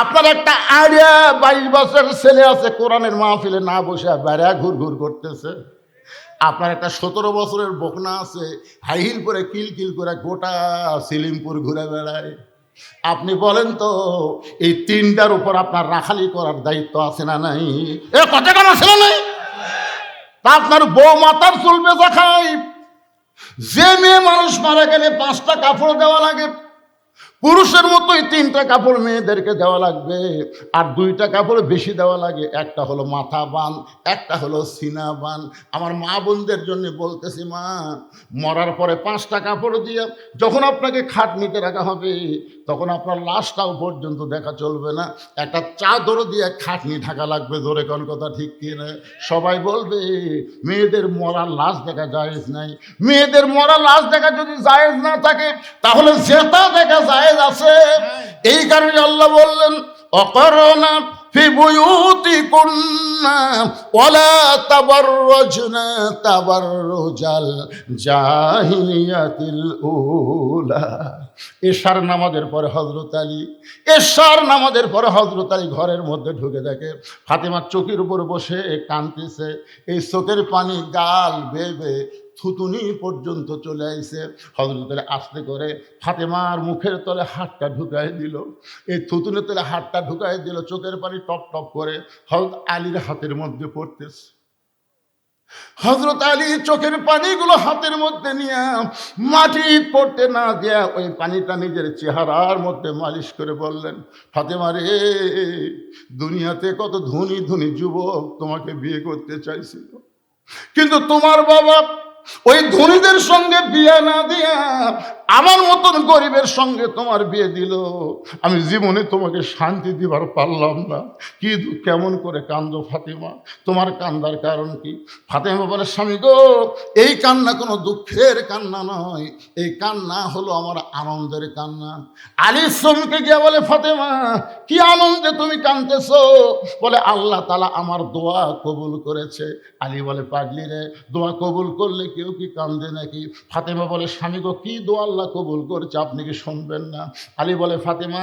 A: আপনার একটা আইডিয়া 22 বছরের ছেলে আছে, কোরআনের মাহফিলে না বসে বাইরে ঘুর ঘুর করতেছে। আপনার একটা 17 বছরের বকনা আছে, হাইহিল করে কিলকিল করে গোটা সিলিমপুর ঘুরে বেড়ায়। আপনি বলেন তো, এই 3টার উপর আপনার রাখালি করার দায়িত্ব আছে না নাই? এ কথা কেন ছিল নাই? তা আপনার বউ মাথার চুল বেচা খায়। যে মেয়ে মানুষ মারা গেলে 5টা কাপড় দেওয়া লাগে, পুরুষের মতোই 3টা কাপড় মেয়েদেরকে দেওয়া লাগবে। আর 2টা কাপড় বেশি দেওয়া লাগে, একটা হলো মাথা বান, একটা হলো সিনা বান। আমার মা বোনদের জন্য বলতেছি, মা মরার পরে 5টা কাপড় দিয়ে যখন আপনাকে খাটনিতে রাখা হবে, তখন আপনার লাশটাও পর্যন্ত দেখা চলবে না, একটা চাদর দিয়ে খাটনি ঢাকা লাগবে। জোরে কোন কথা ঠিক কিনা? সবাই বলবে মেয়েদের মরা লাশ দেখা জায়েজ নাই। মেয়েদের মরা লাশ দেখা যদি জায়েজ না থাকে, তাহলে জেতা দেখা জায়েজ আছে। এই কারণে আল্লাহ বললেন, অকরনা ফি বুয়ুতিকুন্না ওয়ালা তাবাররাজনা তাবাররুজাল জাহিলিয়াতিল উলা। এশার নামাজের পরে হযরত আলী, এশার নামাজের পরে হযরত আলী ঘরের মধ্যে ঢুকে দেখে ফাতেমার চোখের উপর বসে কাঁদতেছে। এই চোখের পানি গাল বেয়ে বেয়ে থুতুনি পর্যন্ত চলে আইছে। হযরত আলী আস্তে করে ফাতেমার মুখের তলে হাতটা ঢুকাই দিল। এই থুতুনির তলে হাতটা ঢুকাই দিল, চোখের পানি টপ টপ করে হযরত আলীর হাতের মধ্যে পড়তেছে। হযরত আলী চোখের পানিগুলো হাতের মধ্যে নিয়ে মাটি পড়তে না দিয়া ওই পানিটা নিজের চেহারার মধ্যে মালিশ করে বললেন, ফাতেমা রে, দুনিয়াতে কত ধনী ধনী যুবক তোমাকে বিয়ে করতে চাইছিল, কিন্তু তোমার বাবা ওই ধনীদের সঙ্গে বিয়ে না দিয়া আমার মতন গরিবের সঙ্গে তোমার বিয়ে দিল। আমি জীবনে তোমাকে শান্তি দিবার পারলাম না। কি কেমন করে কান্দো ফাতেমা, তোমার কান্দার কারণ কি? ফাতেমা বলে, স্বামী গো, এই কান্না কোনো দুঃখের কান্না নয়, এই কান্না হলো আমার আনন্দের কান্না। আলী চমকে গিয়া বলে, ফাতেমা কি আনন্দে তুমি কাঁদতেছো? বলে, আল্লাহ তাআলা আমার দোয়া কবুল করেছে। আলী বলে, পাগলি রে, দোয়া কবুল করলে কেউ কি কান্দে নাকি? ফাতেমা বলে, স্বামী গো, কি দোয়া আল্লাহ কবুল করেছে আপনি কি শুনবেন না? আলী বলে, ফাতেমা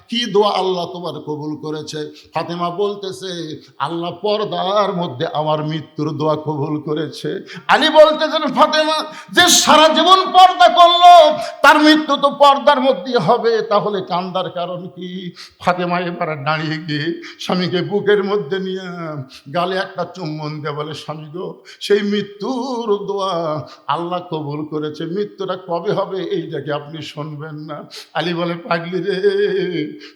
A: কি দোয়া আল্লাহ তোমার কবুল করেছে? ফাতেমা বলতেছে, আল্লাহ পর্দার মধ্যে আমার মৃত্যুর দোয়া কবুল করেছে। আলী বলতেছেন, ফাতেমা যে সারা জীবন পর্দা করলো তার মৃত্যু তো পর্দার মধ্যে হবে, তাহলে কান্দার কারণ কি? ফাতেমা এবার দাঁড়িয়ে গিয়ে স্বামীকে বুকের মধ্যে নিয়ে গালে একটা চুম্বন দিয়ে বলে, স্বামী গো, সেই মৃত্যুর দোয়া আল্লাহ কবুল করেছে। মৃত্যুটা কবে হবে এইটাকে আপনি শুনবেন না? আলী বলে, পাগলি রে,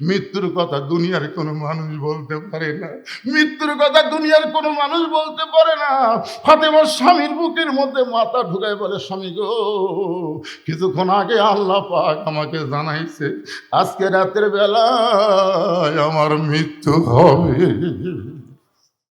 A: মৃত্যুর কথা দুনিয়ার কোনো মানুষ বলতে পারে না, মৃত্যুর কথা দুনিয়ার কোনো মানুষ বলতে পারে না। ফাতেমার স্বামীর বুকের মধ্যে মাথা ঢুকায় বলে, স্বামী গো, কিছুক্ষণ আগে আল্লাহ পাক আমাকে জানাইছে আজকে রাতের বেলায় আমার মৃত্যু হবে।